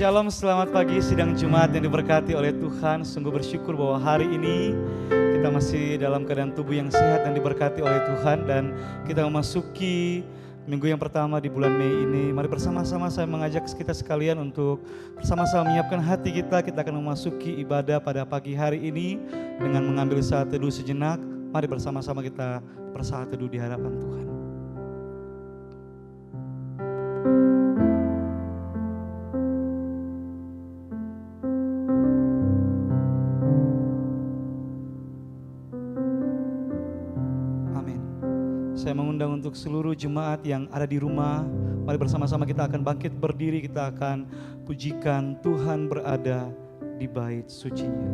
Shalom, selamat pagi sidang Jumat yang diberkati oleh Tuhan. Sungguh bersyukur bahwa hari ini kita masih dalam keadaan tubuh yang sehat dan diberkati oleh Tuhan. Dan kita memasuki minggu yang pertama di bulan Mei ini. Mari bersama-sama saya mengajak kita sekalian untuk bersama-sama menyiapkan hati kita. Kita akan memasuki ibadah pada pagi hari ini dengan mengambil saat teduh sejenak. Mari bersama-sama kita bersaat teduh di hadapan Tuhan. Saya mengundang untuk seluruh jemaat yang ada di rumah, mari bersama-sama kita akan bangkit berdiri, kita akan pujikan Tuhan berada di bait sucinya.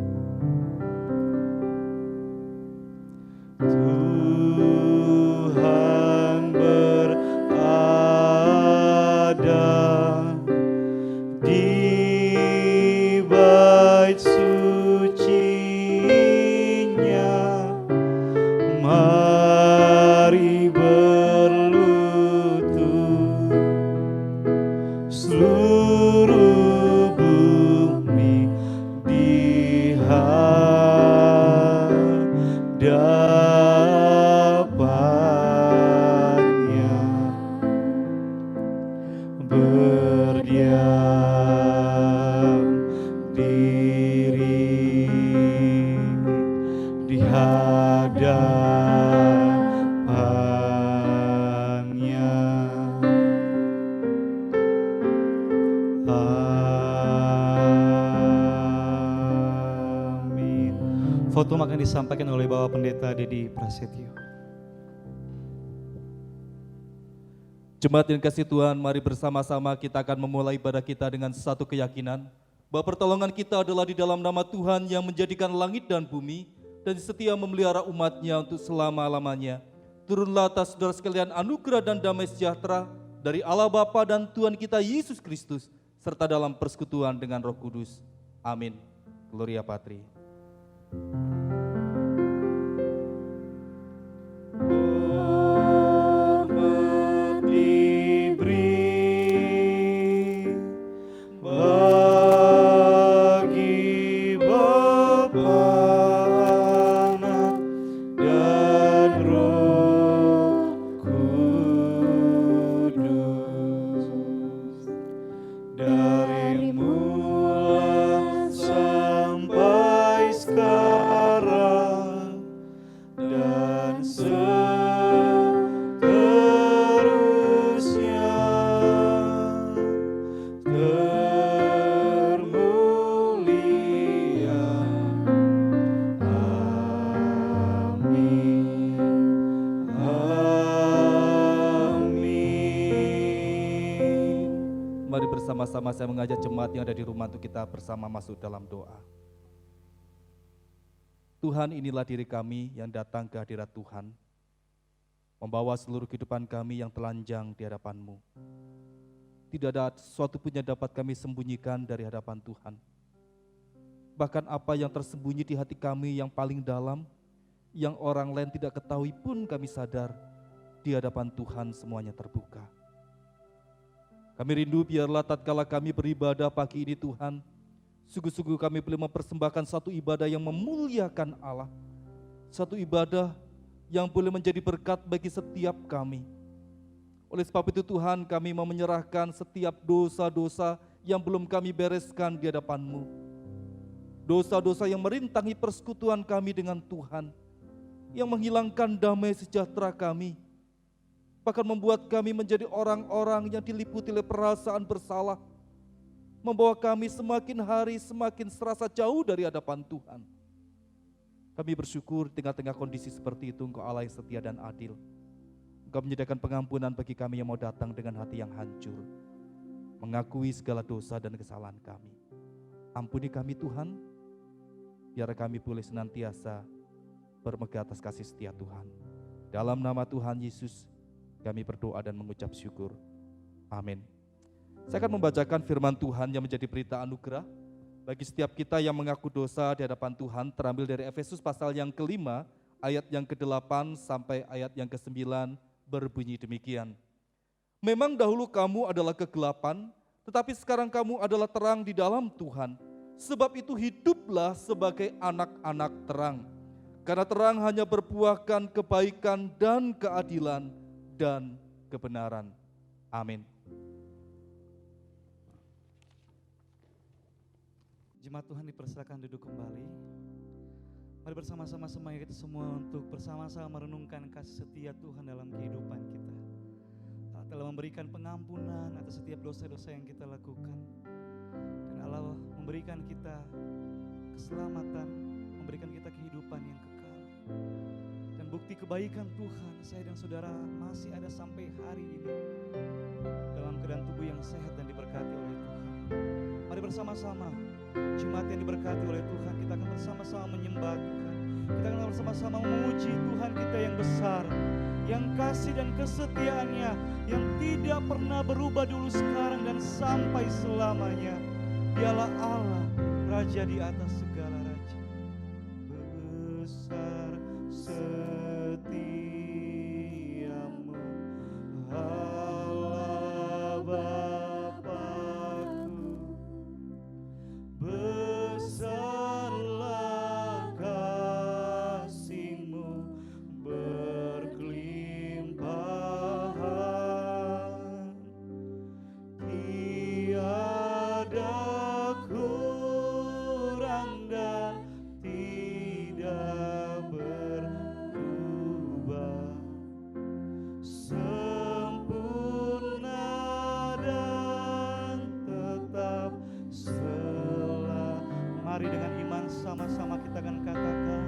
Tuhan berada di bait sucinya. Mari berlutut seluruh bumi di hadapannya, berdiam diri di hadapannya. Foto akan disampaikan oleh Bapak Pendeta Dedi Prasetyo. Jemaat yang kasih Tuhan, mari bersama-sama kita akan memulai ibadah kita dengan satu keyakinan bahwa pertolongan kita adalah di dalam nama Tuhan yang menjadikan langit dan bumi dan setia memelihara umatnya untuk selama-lamanya. Turunlah atas saudara sekalian anugerah dan damai sejahtera dari Allah Bapa dan Tuhan kita Yesus Kristus serta dalam persekutuan dengan Roh Kudus. Amin. Gloria Patri. Hormat diberi bagi Bapa, Anak, dan Roh Kudus, dari mula sampai sekarang dan seterusnya, termulia. Amin. Amin. Mari bersama-sama saya mengajak jemaat yang ada di rumah untuk kita bersama masuk dalam doa. Tuhan, inilah diri kami yang datang ke hadirat Tuhan, membawa seluruh kehidupan kami yang telanjang di hadapan-Mu. Tidak ada sesuatu pun yang dapat kami sembunyikan dari hadapan Tuhan. Bahkan apa yang tersembunyi di hati kami yang paling dalam, yang orang lain tidak ketahui pun kami sadar, di hadapan Tuhan semuanya terbuka. Kami rindu biarlah tatkala kami beribadah pagi ini Tuhan, sungguh-sungguh kami boleh mempersembahkan satu ibadah yang memuliakan Allah. Satu ibadah yang boleh menjadi berkat bagi setiap kami. Oleh sebab itu Tuhan, kami mau menyerahkan setiap dosa-dosa yang belum kami bereskan di hadapan-Mu. dosa-dosa yang merintangi persekutuan kami dengan Tuhan, yang menghilangkan damai sejahtera kami, bahkan membuat kami menjadi orang-orang yang diliputi oleh perasaan bersalah, membawa kami semakin hari semakin serasa jauh dari hadapan Tuhan. Kami bersyukur di tengah-tengah kondisi seperti itu Engkau Allah yang setia dan adil. Engkau menyediakan pengampunan bagi kami yang mau datang dengan hati yang hancur, mengakui segala dosa dan kesalahan kami. Ampuni kami Tuhan, biar kami boleh senantiasa bermegah atas kasih setia Tuhan. Dalam nama Tuhan Yesus kami berdoa dan mengucap syukur. Amin. Saya akan membacakan firman Tuhan yang menjadi berita anugerah bagi setiap kita yang mengaku dosa di hadapan Tuhan, terambil dari Efesus pasal yang ke-5 ayat yang ke-8 sampai ayat yang ke-9, berbunyi demikian. Memang dahulu kamu adalah kegelapan, tetapi sekarang kamu adalah terang di dalam Tuhan. Sebab itu hiduplah sebagai anak-anak terang. Karena terang hanya berbuahkan kebaikan dan keadilan dan kebenaran. Amin. Jemaat Tuhan dipersilakan duduk kembali. Mari bersama-sama semuanya kita semua untuk bersama-sama merenungkan kasih setia Tuhan dalam kehidupan kita. Allah telah memberikan pengampunan atas setiap dosa-dosa yang kita lakukan. Dan Allah memberikan kita keselamatan, memberikan kita kehidupan yang kekal. Dan bukti kebaikan Tuhan, saya dan saudara masih ada sampai hari ini dalam keadaan tubuh yang sehat dan diberkati oleh Tuhan. Mari bersama-sama, jemaat yang diberkati oleh Tuhan, kita akan bersama-sama menyembah Tuhan. Kita akan bersama-sama memuji Tuhan kita yang besar, yang kasih dan kesetiaannya, yang tidak pernah berubah dulu, sekarang, dan sampai selamanya. Dialah Allah, Raja di atas segala raja. Besar setiamu, Allah Bapa-Ku. Besarlah kasih-Mu berkelimpahan, tiada kurang dan tidak berubah, sempurna dan tetap selamanya. Mari dengan iman sama-sama kita akan katakan,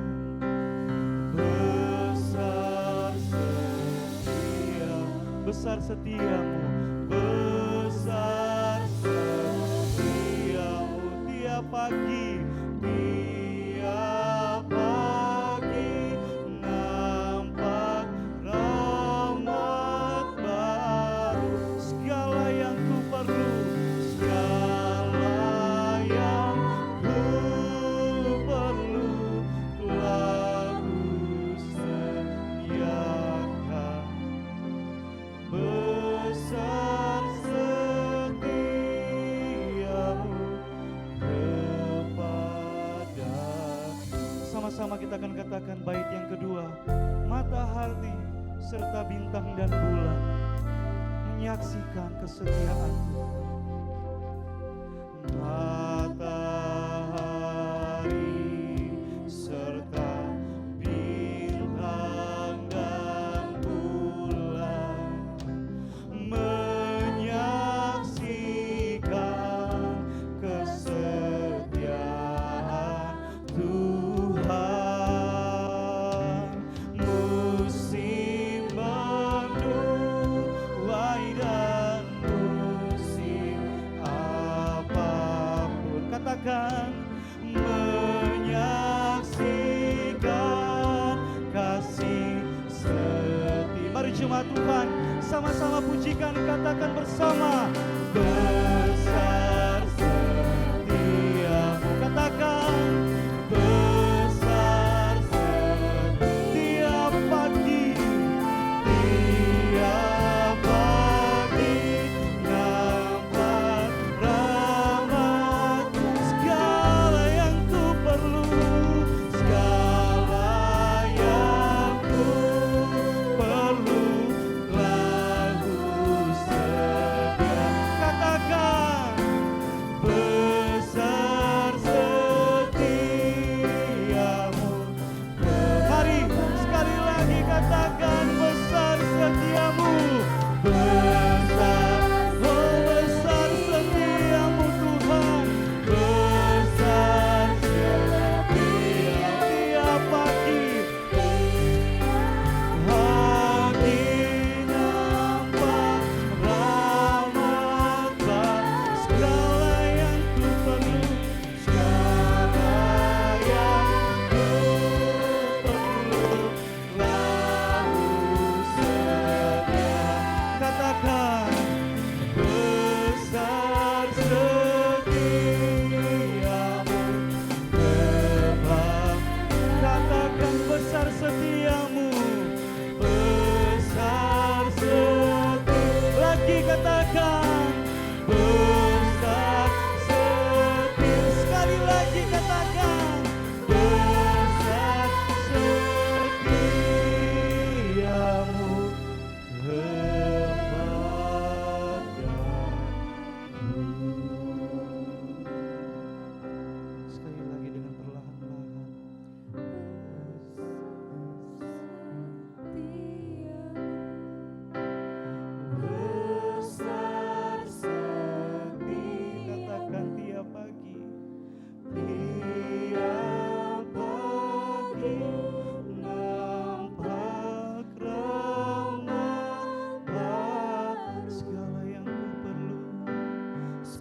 besar setiamu, besar setiamu, tiap pagi nampak rahmat baru. Segala yang ku perlu, segala yang ku perlu, telah ku sediakan. Besar setiamu kepada. Sama-sama kita akan katakan bait yang kedua. Matahari serta bintang dan bulan menyaksikan kesetiaan-Mu. Matahari serta bintang dan bulan menyaksikan kesetiaan Tuhan. Musim menuai dan musim apapun, katakan menyaksikan kasih setia. Mari jemaat Tuhan sama-sama pujikan, katakan bersama, besar setiamu. Katakan, besar setiap pagi, nampak rahmat. Segala yang ku perlu, segala yang ku perlu, telah ku sedia.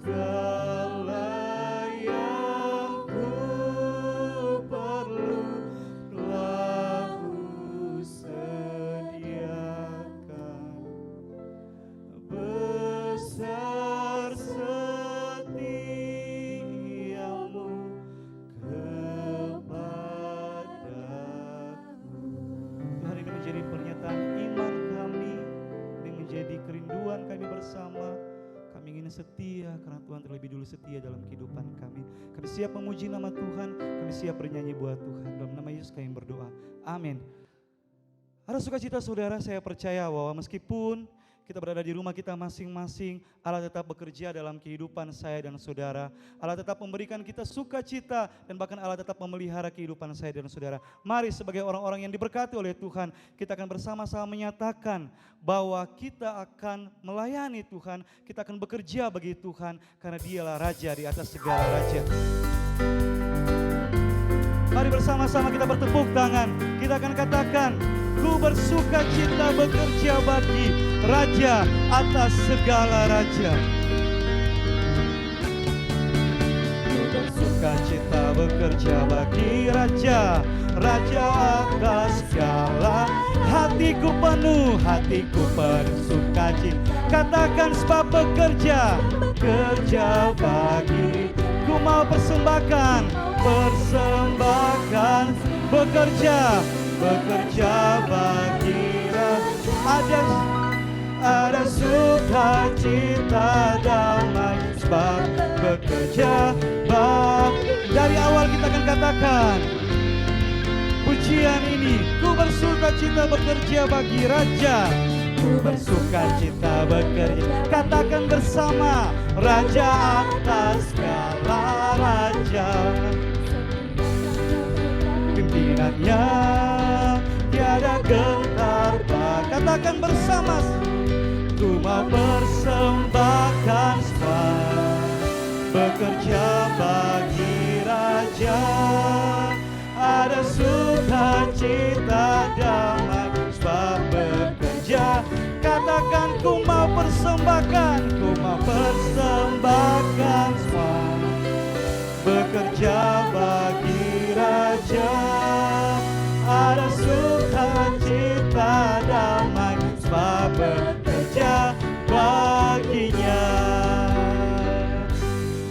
Segala yang ku perlu telah ku sediakan. Besar setiamu kepadaku. Tuhan, ini menjadi pernyataan iman kami, ini menjadi kerinduan kami bersama. Kami ingin setia karena Tuhan terlebih dulu setia dalam kehidupan kami. Kami siap memuji nama Tuhan, kami siap bernyanyi buat Tuhan. Dalam nama Yesus kami berdoa. Amin. Ada sukacita saudara, saya percaya bahwa meskipun kita berada di rumah kita masing-masing, Allah tetap bekerja dalam kehidupan saya dan saudara. Allah tetap memberikan kita sukacita dan bahkan Allah tetap memelihara kehidupan saya dan saudara. Mari sebagai orang-orang yang diberkati oleh Tuhan, kita akan bersama-sama menyatakan bahwa kita akan melayani Tuhan, kita akan bekerja bagi Tuhan karena Dialah Raja di atas segala raja. Mari bersama-sama kita bertepuk tangan, kita akan katakan, ku bersuka cita bekerja bagi Raja atas segala raja. Ku bersuka cita bekerja bagi Raja, Raja atas segala. Hatiku penuh sukacita. Katakan sebab bekerja bagi. Ku mau persembahkan, bekerja bagi Raja. Ada sukacita damai sebab bekerja dari awal kita akan katakan pujian ini. Ku bersukacita bekerja bagi Raja, ku bersukacita bekerja. Katakan bersama, Raja atas segala raja. Pimpinannya tiada gentar. Katakan bersama, ku mau persembahkan sebab bekerja bagi Raja. Ada sukacita damai sebab bekerja. Katakan ku mau persembahkan sebab bekerja bagi Raja. Ada sukacita damai sebab bekerja baginya.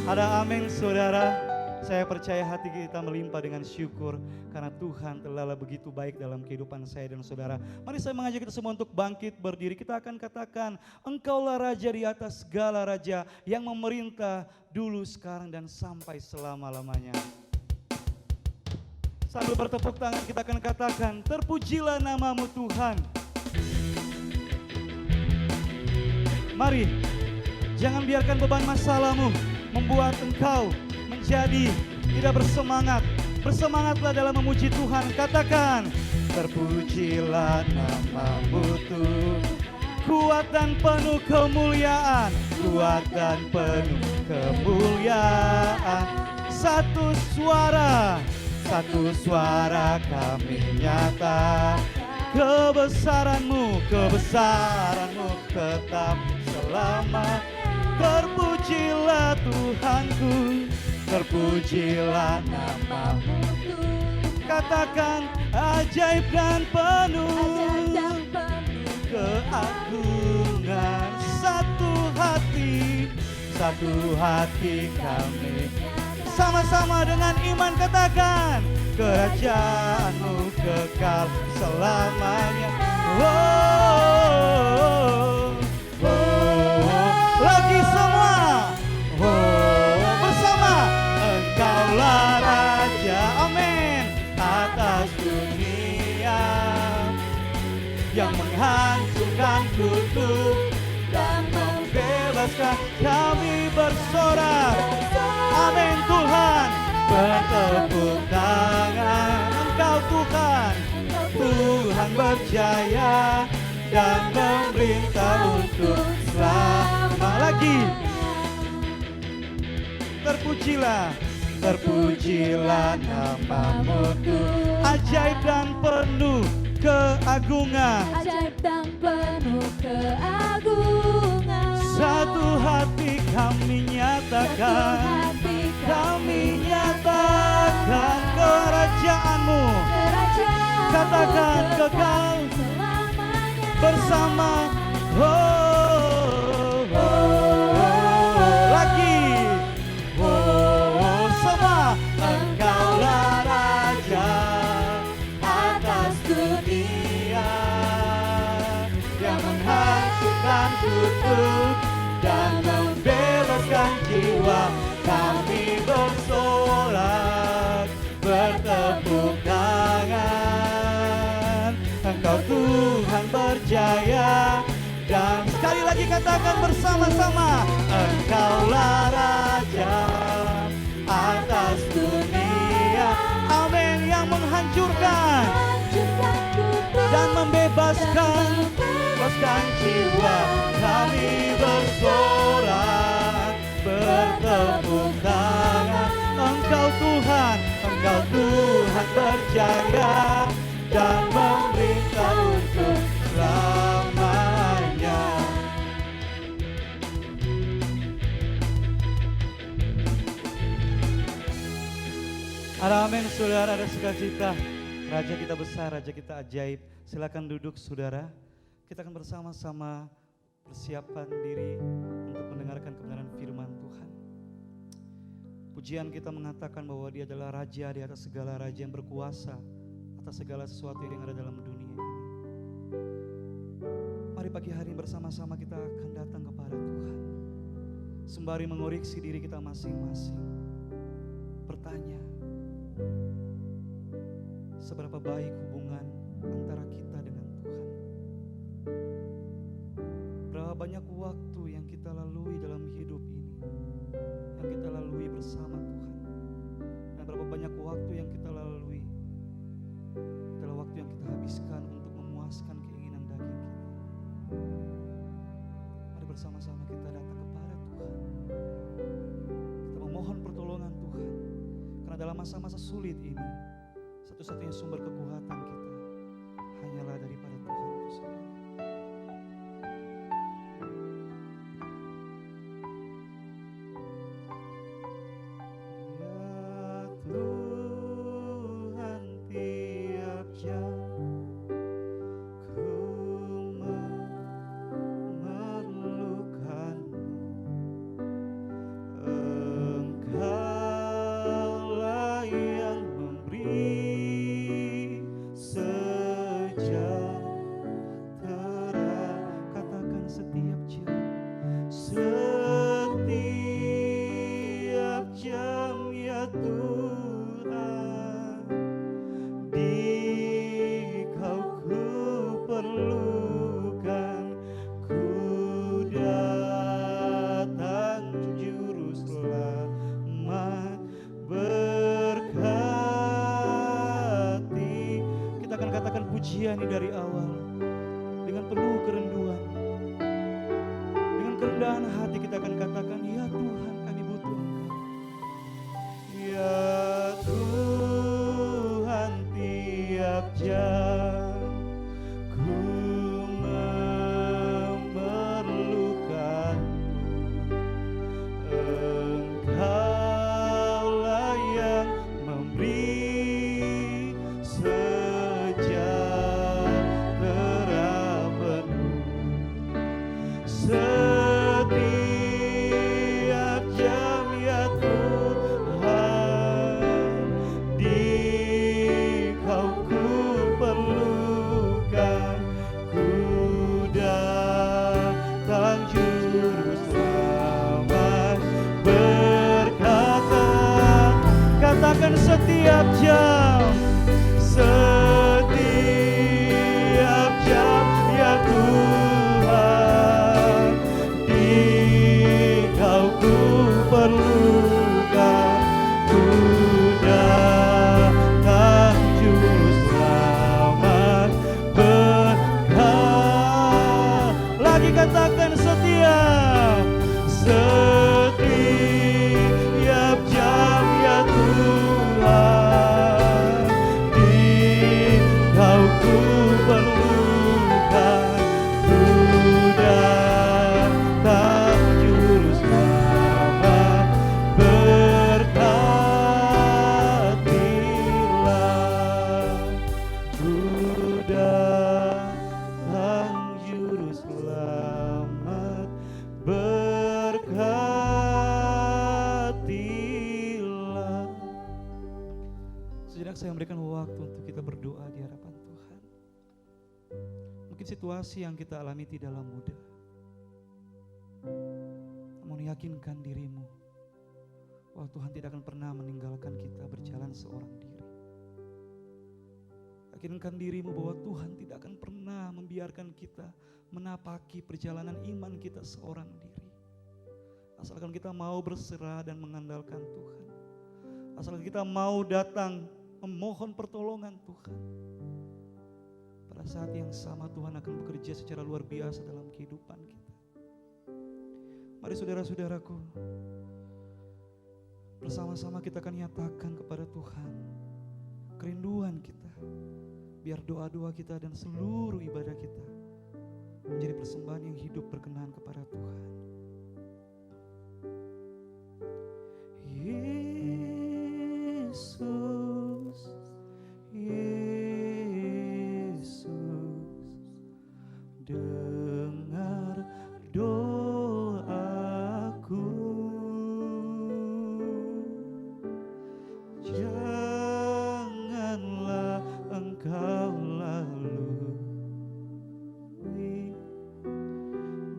Ada amin saudara. Saya percaya hati kita melimpah dengan syukur karena Tuhan telah begitu baik dalam kehidupan saya dan saudara. Mari saya mengajak kita semua untuk bangkit berdiri. Kita akan katakan, Engkaulah Raja di atas segala raja yang memerintah dulu, sekarang dan sampai selama-lamanya. Sambil bertepuk tangan kita akan katakan, terpujilah namamu Tuhan. Mari, jangan biarkan beban masalahmu membuat engkau menjadi tidak bersemangat. Bersemangatlah dalam memuji Tuhan. Katakan, terpujilah namamu Tuhan. Kuat dan penuh kemuliaan, kuat dan penuh kemuliaan. Satu suara kami nyata. Kebesaranmu tetap selama. Terpujilah Tuhanku, terpujilah namamu. Katakan ajaib dan penuh keagungan. Satu hati kami. Sama-sama dengan iman katakan, kerajaanmu kekal selamanya. Lagi semua. Bersama. Engkaulah Raja, amin, atas dunia yang menghancurkan kutub dan membebaskan kami bersorak. Amin Tuhan, bertepuk tangan. Engkau Tuhan, Tuhan berjaya dan memerintah untuk selama. Lagi. Terpujilah namamu Tuhan. Ajaib dan penuh keagungan. satu hati kami nyatakan, kami nyatakan kerajaan-Mu. Katakan kekal bersama. Lagi. Semua. Engkaulah Raja atas dunia yang menghancurkan kutuk dan membebaskan jiwa. Kami bersorak, bertepuk tangan. Engkau Tuhan berjaya. Dan sekali lagi katakan bersama-sama, Engkaulah Raja atas dunia. Amin. Yang menghancurkan dan membebaskan jiwa. Kami bersorak, bertepuk tangan. Engkau Tuhan berjaya dan memerintah untuk selamanya. Amin, saudara, ada sukacita. Raja kita besar, Raja kita ajaib. Silakan duduk, saudara. Kita akan bersama-sama persiapan diri untuk mendengarkan kebenaran firman Tuhan. Pujian kita mengatakan bahwa Dia adalah Raja di atas segala raja, yang berkuasa atas segala sesuatu yang ada dalam dunia ini. Mari pagi hari bersama-sama kita akan datang kepada Tuhan, sembari mengoreksi diri kita masing-masing. Bertanya, seberapa baik hubungan antara kita dengan Tuhan? Berapa banyak waktu yang kita lalui dalam hidup ini, yang kita lalui bersama Tuhan, dan berapa banyak waktu yang kita lalui adalah waktu yang kita habiskan untuk memuaskan keinginan daging kita. Mari bersama-sama kita datang kepada Tuhan. Kita memohon pertolongan Tuhan, karena dalam masa-masa sulit ini, satu-satunya sumber kekuatan kita hanyalah daripada Tuhan itu sendiri. Ya Tuhan, tiap jam ku memerlukan-Mu. Engkaulah yang memberi sejahtera. Katakan setiap jam, setiap jam, ya Tuhan, Dikau ku perlukan. Ku datang, Juru Selamat, berkati. Kita akan katakan pujian ini dari awal dengan penuh kerenduan, dengan kerendahan hati kita akan katakan, ya Tuhan, kami butuh Engkau. Ya Tuhan, tiap jam ku memerlukan. Engkaulah yang memberi sejahtera penuh. Setiap jam, ya Tuhan, Dikau ku perlukan. Ku datang, Juru Selamat, berkata. Katakan setiap jam, setiap jam, ya Tuhan, Dikau ku perlukan. Ku datang, Juru Selamat, berkata. Lagi katakan setiap jam, ya Tuhan, Dikau ku perlukan. Ku datang, saya memberikan waktu untuk kita berdoa di hadapan Tuhan. Mungkin situasi yang kita alami tidaklah mudah, namun yakinkan dirimu bahwa Tuhan tidak akan pernah meninggalkan kita berjalan seorang diri. Yakinkan dirimu bahwa Tuhan tidak akan pernah membiarkan kita menapaki perjalanan iman kita seorang diri. Asalkan kita mau berserah dan mengandalkan Tuhan. Asalkan kita mau datang memohon pertolongan Tuhan. Pada saat yang sama Tuhan akan bekerja secara luar biasa dalam kehidupan kita. Mari saudara-saudaraku, bersama-sama kita akan nyatakan kepada Tuhan kerinduan kita. Biar doa-doa kita dan seluruh ibadah kita menjadi persembahan yang hidup berkenan kepada Tuhan. Yesus, Yesus, dengar doaku. Janganlah Engkau lalui,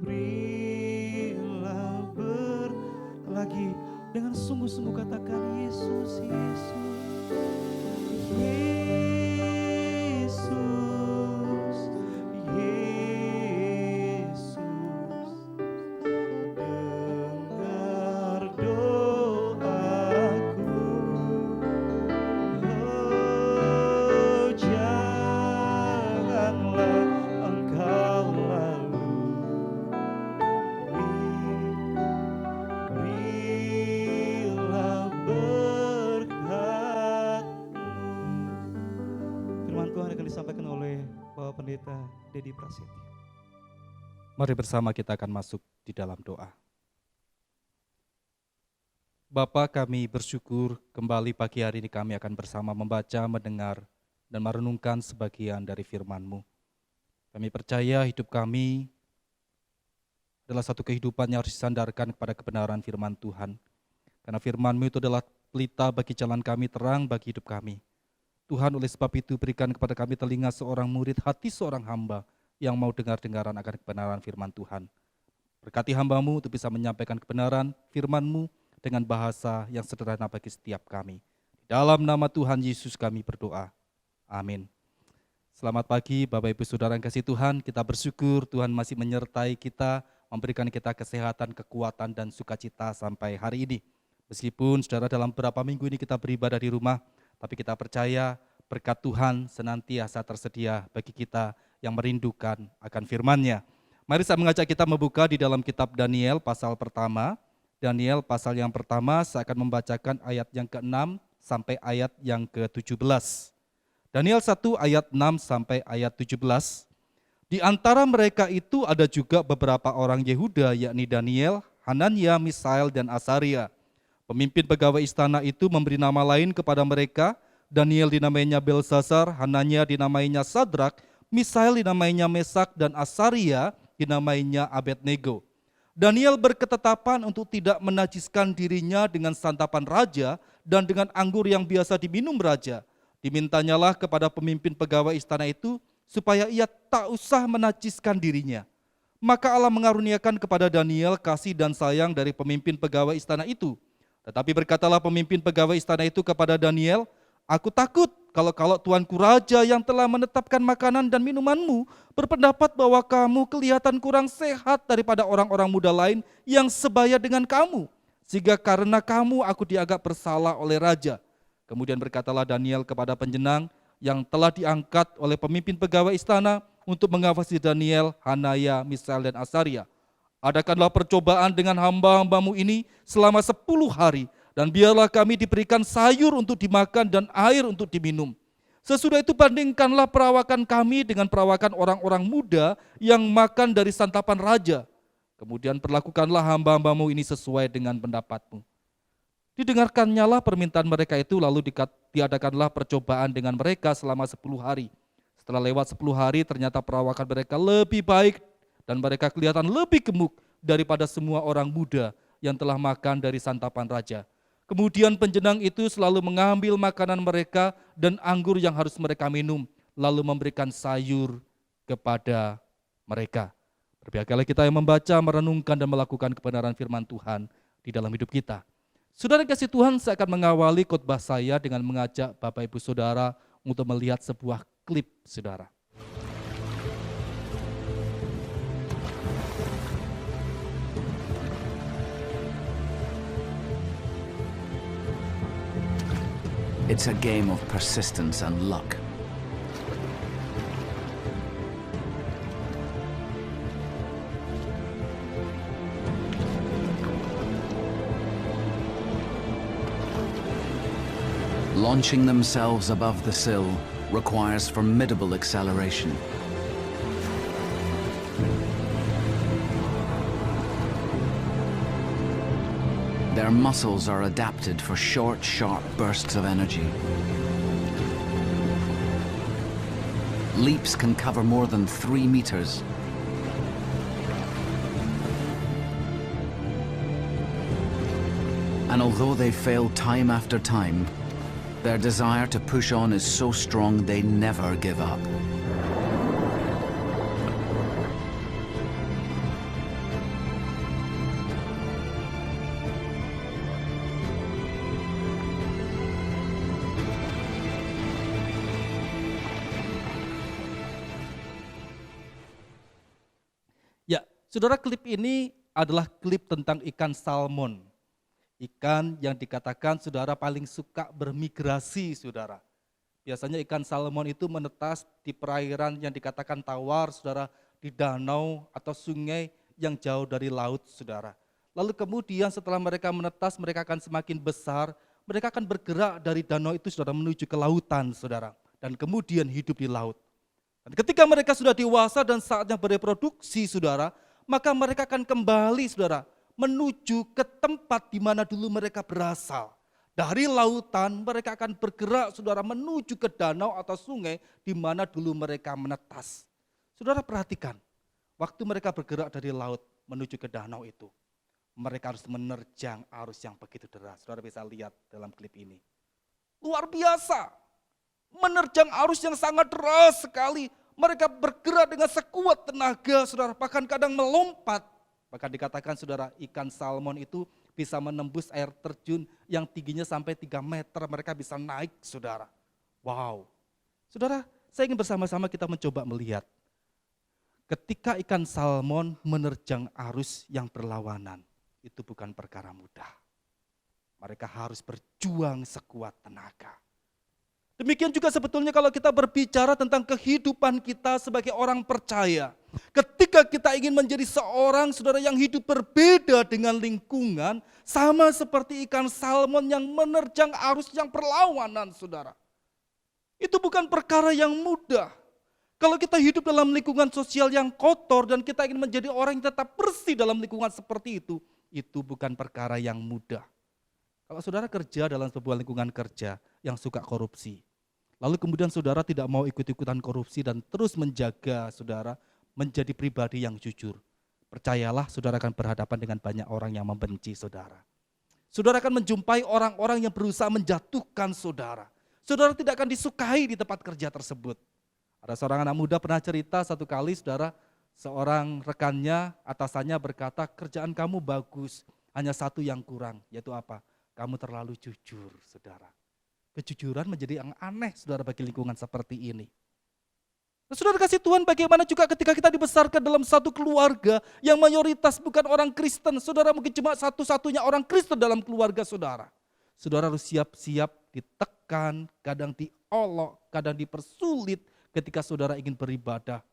berilah lagi dengan sungguh-sungguh katakan Yesus, Yesus, Yesus, Yesus, dengar doaku. Oh, janganlah Engkau berilah berkat-Mu. Firman Tuhan akan disampaikan oleh Bapak Pendeta Dedi Prasetyo. Mari bersama kita akan masuk di dalam doa. Bapa, kami bersyukur kembali pagi hari ini kami akan bersama membaca, mendengar, dan merenungkan sebagian dari firman-Mu. Kami percaya hidup kami adalah satu kehidupan yang harus disandarkan kepada kebenaran firman Tuhan. Karena firman-Mu itu adalah pelita bagi jalan kami, terang bagi hidup kami. Tuhan, oleh sebab itu berikan kepada kami telinga seorang murid, hati seorang hamba yang mau dengar-dengaran akan kebenaran firman Tuhan. Berkati hamba-Mu untuk bisa menyampaikan kebenaran firman-Mu dengan bahasa yang sederhana bagi setiap kami. Di dalam nama Tuhan Yesus kami berdoa. Amin. Selamat pagi Bapak Ibu Saudara yang kasih Tuhan, kita bersyukur Tuhan masih menyertai kita, memberikan kita kesehatan, kekuatan, dan sukacita sampai hari ini. Meskipun saudara dalam beberapa minggu ini kita beribadah di rumah, tapi kita percaya berkat Tuhan senantiasa tersedia bagi kita yang merindukan akan firman-Nya. Mari saya mengajak kita membuka di dalam kitab Daniel pasal pertama. Daniel pasal yang pertama, saya akan membacakan ayat yang ke-6 sampai ayat yang ke-17. Daniel 1 ayat 6 sampai ayat 17. Di antara mereka itu ada juga beberapa orang Yehuda, yakni Daniel, Hanania, Misael, dan Asaria. Pemimpin pegawai istana itu memberi nama lain kepada mereka. Daniel dinamainya Belsasar, Hanania dinamainya Sadrak, Misael dinamainya Mesak, dan Asaria dinamainya Abednego. Daniel berketetapan untuk tidak menajiskan dirinya dengan santapan raja dan dengan anggur yang biasa diminum raja. Dimintanyalah kepada pemimpin pegawai istana itu supaya ia tak usah menajiskan dirinya. Maka Allah mengaruniakan kepada Daniel kasih dan sayang dari pemimpin pegawai istana itu. Tetapi berkatalah pemimpin pegawai istana itu kepada Daniel, "Aku takut kalau tuanku raja yang telah menetapkan makanan dan minumanmu berpendapat bahwa kamu kelihatan kurang sehat daripada orang-orang muda lain yang sebaya dengan kamu. Sehingga karena kamu aku dianggap bersalah oleh raja." Kemudian berkatalah Daniel kepada penjenang yang telah diangkat oleh pemimpin pegawai istana untuk mengawasi Daniel, Hanaya, Misael, dan Asaria. "Adakanlah percobaan dengan hamba-hambamu ini selama 10 hari, dan biarlah kami diberikan sayur untuk dimakan dan air untuk diminum. Sesudah itu bandingkanlah perawakan kami dengan perawakan orang-orang muda yang makan dari santapan raja. Kemudian perlakukanlah hamba-hambamu ini sesuai dengan pendapatmu." Didengarkannyalah permintaan mereka itu, lalu diadakanlah percobaan dengan mereka selama 10 hari. Setelah lewat 10 hari ternyata perawakan mereka lebih baik dan mereka kelihatan lebih gemuk daripada semua orang muda yang telah makan dari santapan raja. Kemudian penjenang itu selalu mengambil makanan mereka dan anggur yang harus mereka minum, lalu memberikan sayur kepada mereka. Berbahagialah kita yang membaca, merenungkan, dan melakukan kebenaran firman Tuhan di dalam hidup kita. Saudara kasih Tuhan, saya akan mengawali khotbah saya dengan mengajak Bapak Ibu Saudara untuk melihat sebuah klip saudara. It's a game of persistence and luck. Launching themselves above the sill requires formidable acceleration. Their muscles are adapted for short, sharp bursts of energy. Leaps can cover more than 3 meters. And although they fail time after time, their desire to push on is so strong they never give up. Ya, saudara, klip ini adalah klip tentang ikan salmon. Ikan yang dikatakan saudara paling suka bermigrasi, saudara. Biasanya ikan salmon itu menetas di perairan yang dikatakan tawar, saudara, di danau atau sungai yang jauh dari laut, saudara. Lalu kemudian setelah mereka menetas, mereka akan semakin besar, mereka akan bergerak dari danau itu, saudara, menuju ke lautan, saudara. Dan kemudian hidup di laut. Dan ketika mereka sudah dewasa dan saatnya bereproduksi, saudara, maka mereka akan kembali, saudara, menuju ke tempat di mana dulu mereka berasal. Dari lautan mereka akan bergerak, saudara, menuju ke danau atau sungai di mana dulu mereka menetas. Saudara perhatikan, waktu mereka bergerak dari laut menuju ke danau itu, mereka harus menerjang arus yang begitu deras. Saudara bisa lihat dalam klip ini. Luar biasa. Menerjang arus yang sangat deras sekali. Mereka bergerak dengan sekuat tenaga, saudara, bahkan kadang melompat. Bahkan dikatakan, saudara, ikan salmon itu bisa menembus air terjun yang tingginya sampai 3 meter. Mereka bisa naik, saudara. Wow. Saudara, saya ingin bersama-sama kita mencoba melihat. Ketika ikan salmon menerjang arus yang berlawanan, itu bukan perkara mudah. Mereka harus berjuang sekuat tenaga. Demikian juga sebetulnya kalau kita berbicara tentang kehidupan kita sebagai orang percaya. Ketika kita ingin menjadi seorang, saudara, yang hidup berbeda dengan lingkungan, sama seperti ikan salmon yang menerjang arus yang berlawanan, saudara. Itu bukan perkara yang mudah. Kalau kita hidup dalam lingkungan sosial yang kotor dan kita ingin menjadi orang yang tetap bersih dalam lingkungan seperti itu bukan perkara yang mudah. Kalau saudara kerja dalam sebuah lingkungan kerja yang suka korupsi, lalu kemudian saudara tidak mau ikut-ikutan korupsi dan terus menjaga saudara menjadi pribadi yang jujur, percayalah saudara akan berhadapan dengan banyak orang yang membenci saudara. Saudara akan menjumpai orang-orang yang berusaha menjatuhkan saudara. Saudara tidak akan disukai di tempat kerja tersebut. Ada seorang anak muda pernah cerita satu kali, saudara, seorang rekannya, atasannya berkata, kerjaan kamu bagus, hanya satu yang kurang, yaitu apa? Kamu terlalu jujur, saudara. Kejujuran menjadi yang aneh, saudara, bagi lingkungan seperti ini. Nah, saudara kasih Tuhan, bagaimana juga ketika kita dibesarkan dalam satu keluarga yang mayoritas bukan orang Kristen. Saudara mungkin cuma satu-satunya orang Kristen dalam keluarga saudara. Saudara harus siap-siap ditekan, kadang diolok, kadang dipersulit ketika saudara ingin beribadah.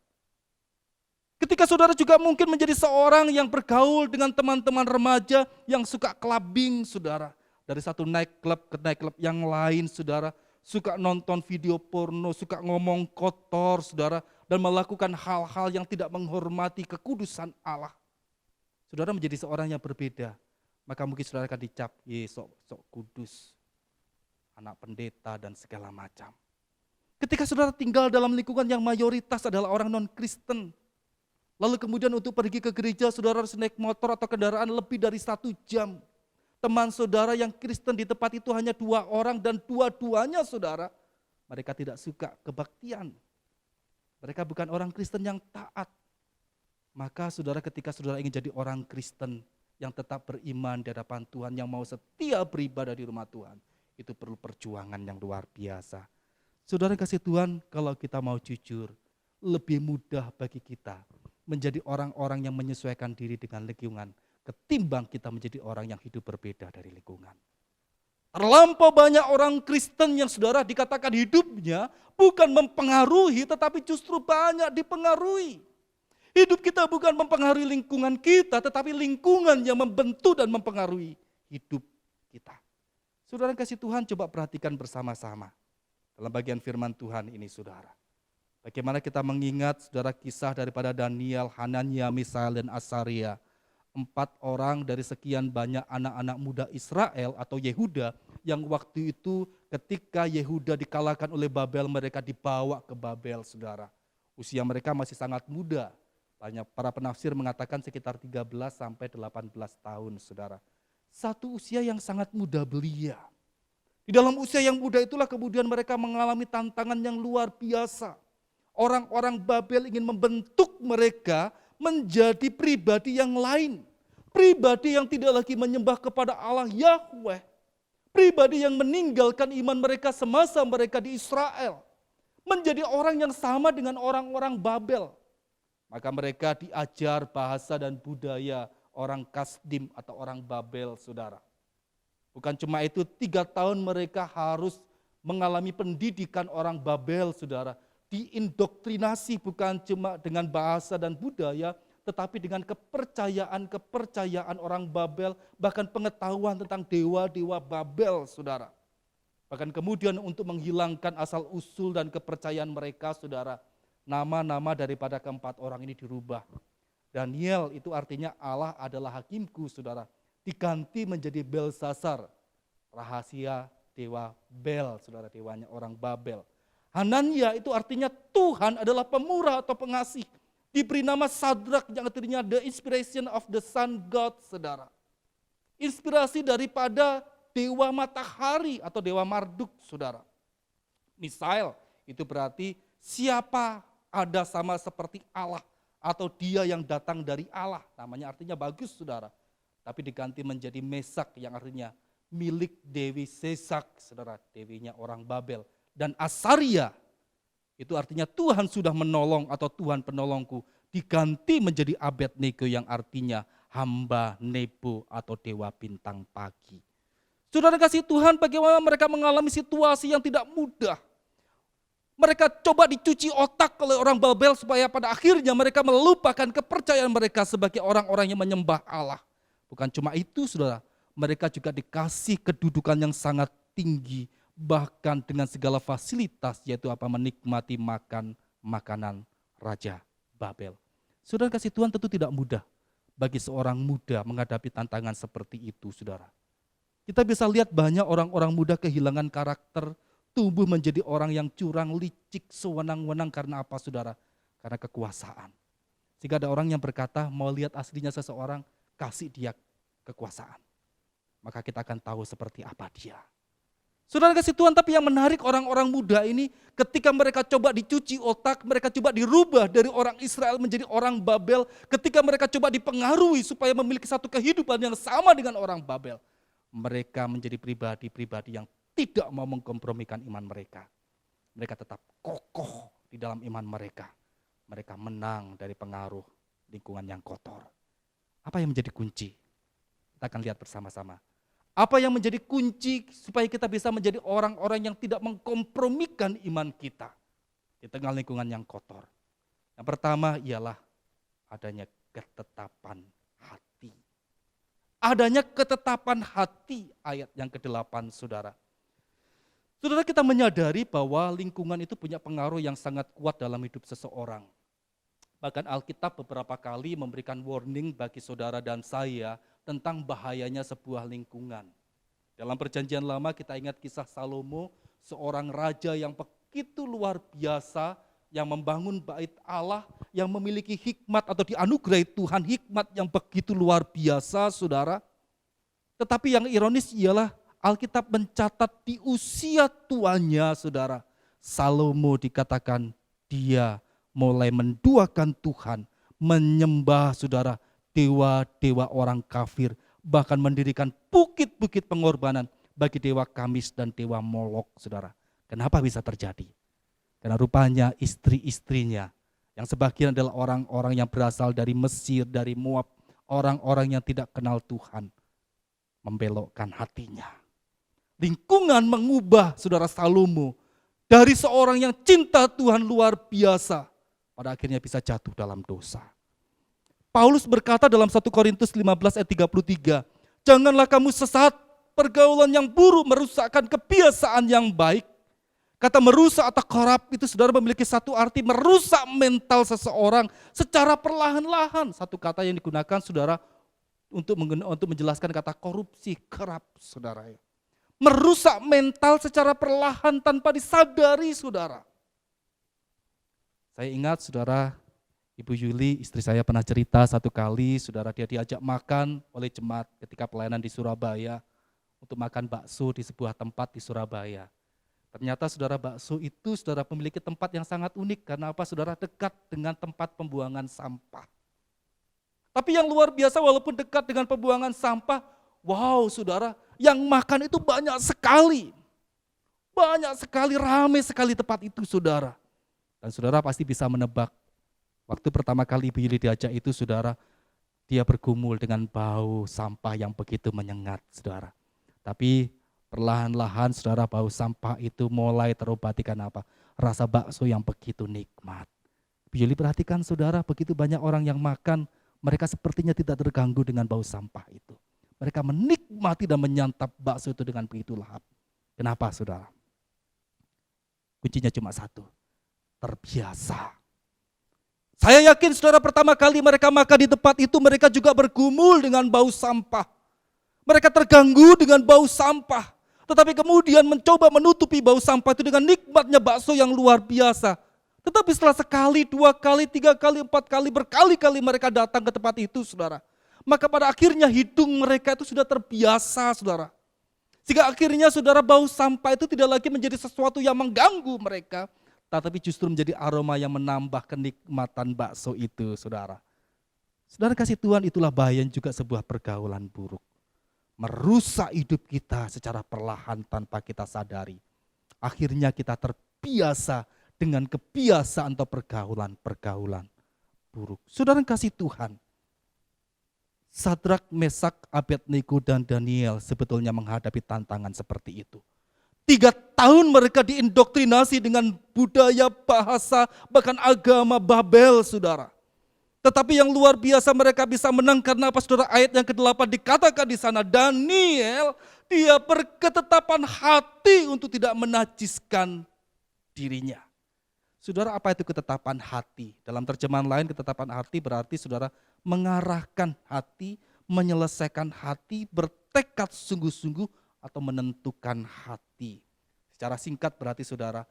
Ketika saudara juga mungkin menjadi seorang yang bergaul dengan teman-teman remaja yang suka clubbing, saudara. Dari satu nightclub ke nightclub yang lain, saudara. Suka nonton video porno, suka ngomong kotor, saudara. Dan melakukan hal-hal yang tidak menghormati kekudusan Allah. Saudara menjadi seorang yang berbeda. Maka mungkin saudara akan dicap, sok kudus. Anak pendeta dan segala macam. Ketika saudara tinggal dalam lingkungan yang mayoritas adalah orang non-Kristen. Lalu kemudian untuk pergi ke gereja, saudara harus naik motor atau kendaraan lebih dari 1 jam. Teman saudara yang Kristen di tempat itu hanya 2 orang dan dua-duanya saudara, mereka tidak suka kebaktian. Mereka bukan orang Kristen yang taat. Maka saudara, ketika saudara ingin jadi orang Kristen yang tetap beriman di hadapan Tuhan, yang mau setia beribadah di rumah Tuhan, itu perlu perjuangan yang luar biasa. Saudara kasih Tuhan, kalau kita mau jujur, lebih mudah bagi kita menjadi orang-orang yang menyesuaikan diri dengan lingkungan, ketimbang kita menjadi orang yang hidup berbeda dari lingkungan. Terlampau banyak orang Kristen yang saudara dikatakan hidupnya bukan mempengaruhi, tetapi justru banyak dipengaruhi. Hidup kita bukan mempengaruhi lingkungan kita, tetapi lingkungan yang membentuk dan mempengaruhi hidup kita. Saudara kasih Tuhan, coba perhatikan bersama-sama dalam bagian firman Tuhan ini saudara. Bagaimana kita mengingat saudara kisah daripada Daniel, Hanania, Misael, dan Asaria. 4 orang dari sekian banyak anak-anak muda Israel atau Yehuda yang waktu itu ketika Yehuda dikalahkan oleh Babel, mereka dibawa ke Babel saudara. Usia mereka masih sangat muda. Banyak para penafsir mengatakan sekitar 13 sampai 18 tahun saudara. Satu usia yang sangat muda belia. Di dalam usia yang muda itulah kemudian mereka mengalami tantangan yang luar biasa. Orang-orang Babel ingin membentuk mereka menjadi pribadi yang lain. Pribadi yang tidak lagi menyembah kepada Allah Yahweh. Pribadi yang meninggalkan iman mereka semasa mereka di Israel. Menjadi orang yang sama dengan orang-orang Babel. Maka mereka diajar bahasa dan budaya orang Kasdim atau orang Babel saudara. Bukan cuma itu, 3 tahun mereka harus mengalami pendidikan orang Babel saudara. Diindoktrinasi bukan cuma dengan bahasa dan budaya, tetapi dengan kepercayaan orang Babel, bahkan pengetahuan tentang dewa-dewa Babel saudara. Bahkan kemudian untuk menghilangkan asal usul dan kepercayaan mereka saudara, nama-nama daripada 4 orang ini dirubah. Daniel itu artinya Allah adalah hakimku saudara, diganti menjadi Belsasar, rahasia dewa Bel saudara, dewanya orang Babel. Hanania itu artinya Tuhan adalah pemurah atau pengasih. Diberi nama Sadrak yang artinya the inspiration of the sun god saudara. Inspirasi daripada dewa matahari atau dewa Marduk saudara. Misael itu berarti siapa ada sama seperti Allah atau dia yang datang dari Allah. Namanya artinya bagus saudara. Tapi diganti menjadi Mesak yang artinya milik Dewi Sesak saudara, dewinya orang Babel. Dan Asaria itu artinya Tuhan sudah menolong atau Tuhan penolongku, diganti menjadi Abednego yang artinya hamba Nebo atau dewa bintang pagi. Saudara kasih Tuhan, bagaimana mereka mengalami situasi yang tidak mudah. Mereka coba dicuci otak oleh orang Babel supaya pada akhirnya mereka melupakan kepercayaan mereka sebagai orang-orang yang menyembah Allah. Bukan cuma itu saudara, mereka juga dikasih kedudukan yang sangat tinggi, bahkan dengan segala fasilitas, yaitu menikmati makanan Raja Babel. Saudara kasih Tuhan, tentu tidak mudah bagi seorang muda menghadapi tantangan seperti itu saudara. Kita bisa lihat banyak orang-orang muda kehilangan karakter, tumbuh menjadi orang yang curang, licik, sewenang-wenang karena apa saudara? Karena kekuasaan. Sehingga ada orang yang berkata, mau lihat aslinya seseorang, kasih dia kekuasaan. Maka kita akan tahu seperti apa dia. Saudara kasih Tuhan, tapi yang menarik orang-orang muda ini ketika mereka coba dicuci otak, mereka coba dirubah dari orang Israel menjadi orang Babel, ketika mereka coba dipengaruhi supaya memiliki satu kehidupan yang sama dengan orang Babel, mereka menjadi pribadi-pribadi yang tidak mau mengkompromikan iman mereka. Mereka tetap kokoh di dalam iman mereka. Mereka menang dari pengaruh lingkungan yang kotor. Apa yang menjadi kunci? Kita akan lihat bersama-sama. Apa yang menjadi kunci supaya kita bisa menjadi orang-orang yang tidak mengkompromikan iman kita di tengah lingkungan yang kotor? Yang pertama ialah adanya ketetapan hati. Adanya ketetapan hati, ayat yang ke-8 saudara. Saudara, kita menyadari bahwa lingkungan itu punya pengaruh yang sangat kuat dalam hidup seseorang. Bahkan Alkitab beberapa kali memberikan warning bagi saudara dan saya tentang bahayanya sebuah lingkungan. Dalam perjanjian lama kita ingat kisah Salomo, seorang raja yang begitu luar biasa, yang membangun bait Allah, yang memiliki hikmat atau dianugerahi Tuhan hikmat yang begitu luar biasa saudara. Tetapi yang ironis ialah Alkitab mencatat di usia tuanya saudara, Salomo dikatakan dia mulai menduakan Tuhan, menyembah saudara dewa-dewa orang kafir, bahkan mendirikan bukit-bukit pengorbanan bagi dewa Kamis dan dewa Molok saudara. Kenapa bisa terjadi? Karena rupanya istri-istrinya yang sebagian adalah orang-orang yang berasal dari Mesir, dari Moab, orang-orang yang tidak kenal Tuhan, membelokkan hatinya. Lingkungan mengubah saudara Salomo dari seorang yang cinta Tuhan luar biasa, pada akhirnya bisa jatuh dalam dosa. Paulus berkata dalam 1 Korintus 15 ayat 33, janganlah kamu sesat, pergaulan yang buruk merusakkan kebiasaan yang baik. Kata merusak atau korup itu saudara memiliki satu arti, merusak mental seseorang secara perlahan-lahan. Satu kata yang digunakan saudara untuk menjelaskan kata korupsi, kerap saudara. Merusak mental secara perlahan tanpa disadari saudara. Saya ingat saudara, Ibu Yuli istri saya pernah cerita satu kali saudara dia diajak makan oleh jemaat ketika pelayanan di Surabaya untuk makan bakso di sebuah tempat di Surabaya. Ternyata saudara bakso itu saudara memiliki tempat yang sangat unik karena apa saudara, dekat dengan tempat pembuangan sampah. Tapi yang luar biasa walaupun dekat dengan pembuangan sampah, wow saudara, yang makan itu banyak sekali. Banyak sekali, ramai sekali tempat itu saudara. Dan saudara pasti bisa menebak, waktu pertama kali Ibu Yuli diajak itu saudara, dia bergumul dengan bau sampah yang begitu menyengat saudara. Tapi perlahan-lahan saudara bau sampah itu mulai terobati karena apa? Rasa bakso yang begitu nikmat. Ibu Yuli perhatikan saudara, begitu banyak orang yang makan, mereka sepertinya tidak terganggu dengan bau sampah itu. Mereka menikmati dan menyantap bakso itu dengan begitu lahap. Kenapa saudara? Kuncinya cuma satu, terbiasa. Saya yakin saudara pertama kali mereka makan di tempat itu, mereka juga bergumul dengan bau sampah. Mereka terganggu dengan bau sampah. Tetapi kemudian mencoba menutupi bau sampah itu dengan nikmatnya bakso yang luar biasa. Tetapi setelah sekali, dua kali, tiga kali, empat kali, berkali-kali mereka datang ke tempat itu saudara. Maka pada akhirnya hidung mereka itu sudah terbiasa saudara. Sehingga akhirnya saudara bau sampah itu tidak lagi menjadi sesuatu yang mengganggu mereka. Tetapi justru menjadi aroma yang menambah kenikmatan bakso itu saudara. Saudara kasih Tuhan, itulah bahaya juga sebuah pergaulan buruk. Merusak hidup kita secara perlahan tanpa kita sadari. Akhirnya kita terbiasa dengan kebiasaan atau pergaulan buruk. Saudara kasih Tuhan, Sadrak, Mesak, Abednego dan Daniel sebetulnya menghadapi tantangan seperti itu. 3 tahun mereka diindoktrinasi dengan budaya, bahasa, bahkan agama Babel saudara. Tetapi yang luar biasa mereka bisa menang karena apa saudara? Ayat yang ke-8 dikatakan di sana, Daniel dia berketetapan hati untuk tidak menajiskan dirinya. Saudara, apa itu ketetapan hati? Dalam terjemahan lain ketetapan hati berarti saudara mengarahkan hati, menyelesaikan hati, bertekad sungguh-sungguh atau menentukan hati. Secara singkat berarti saudara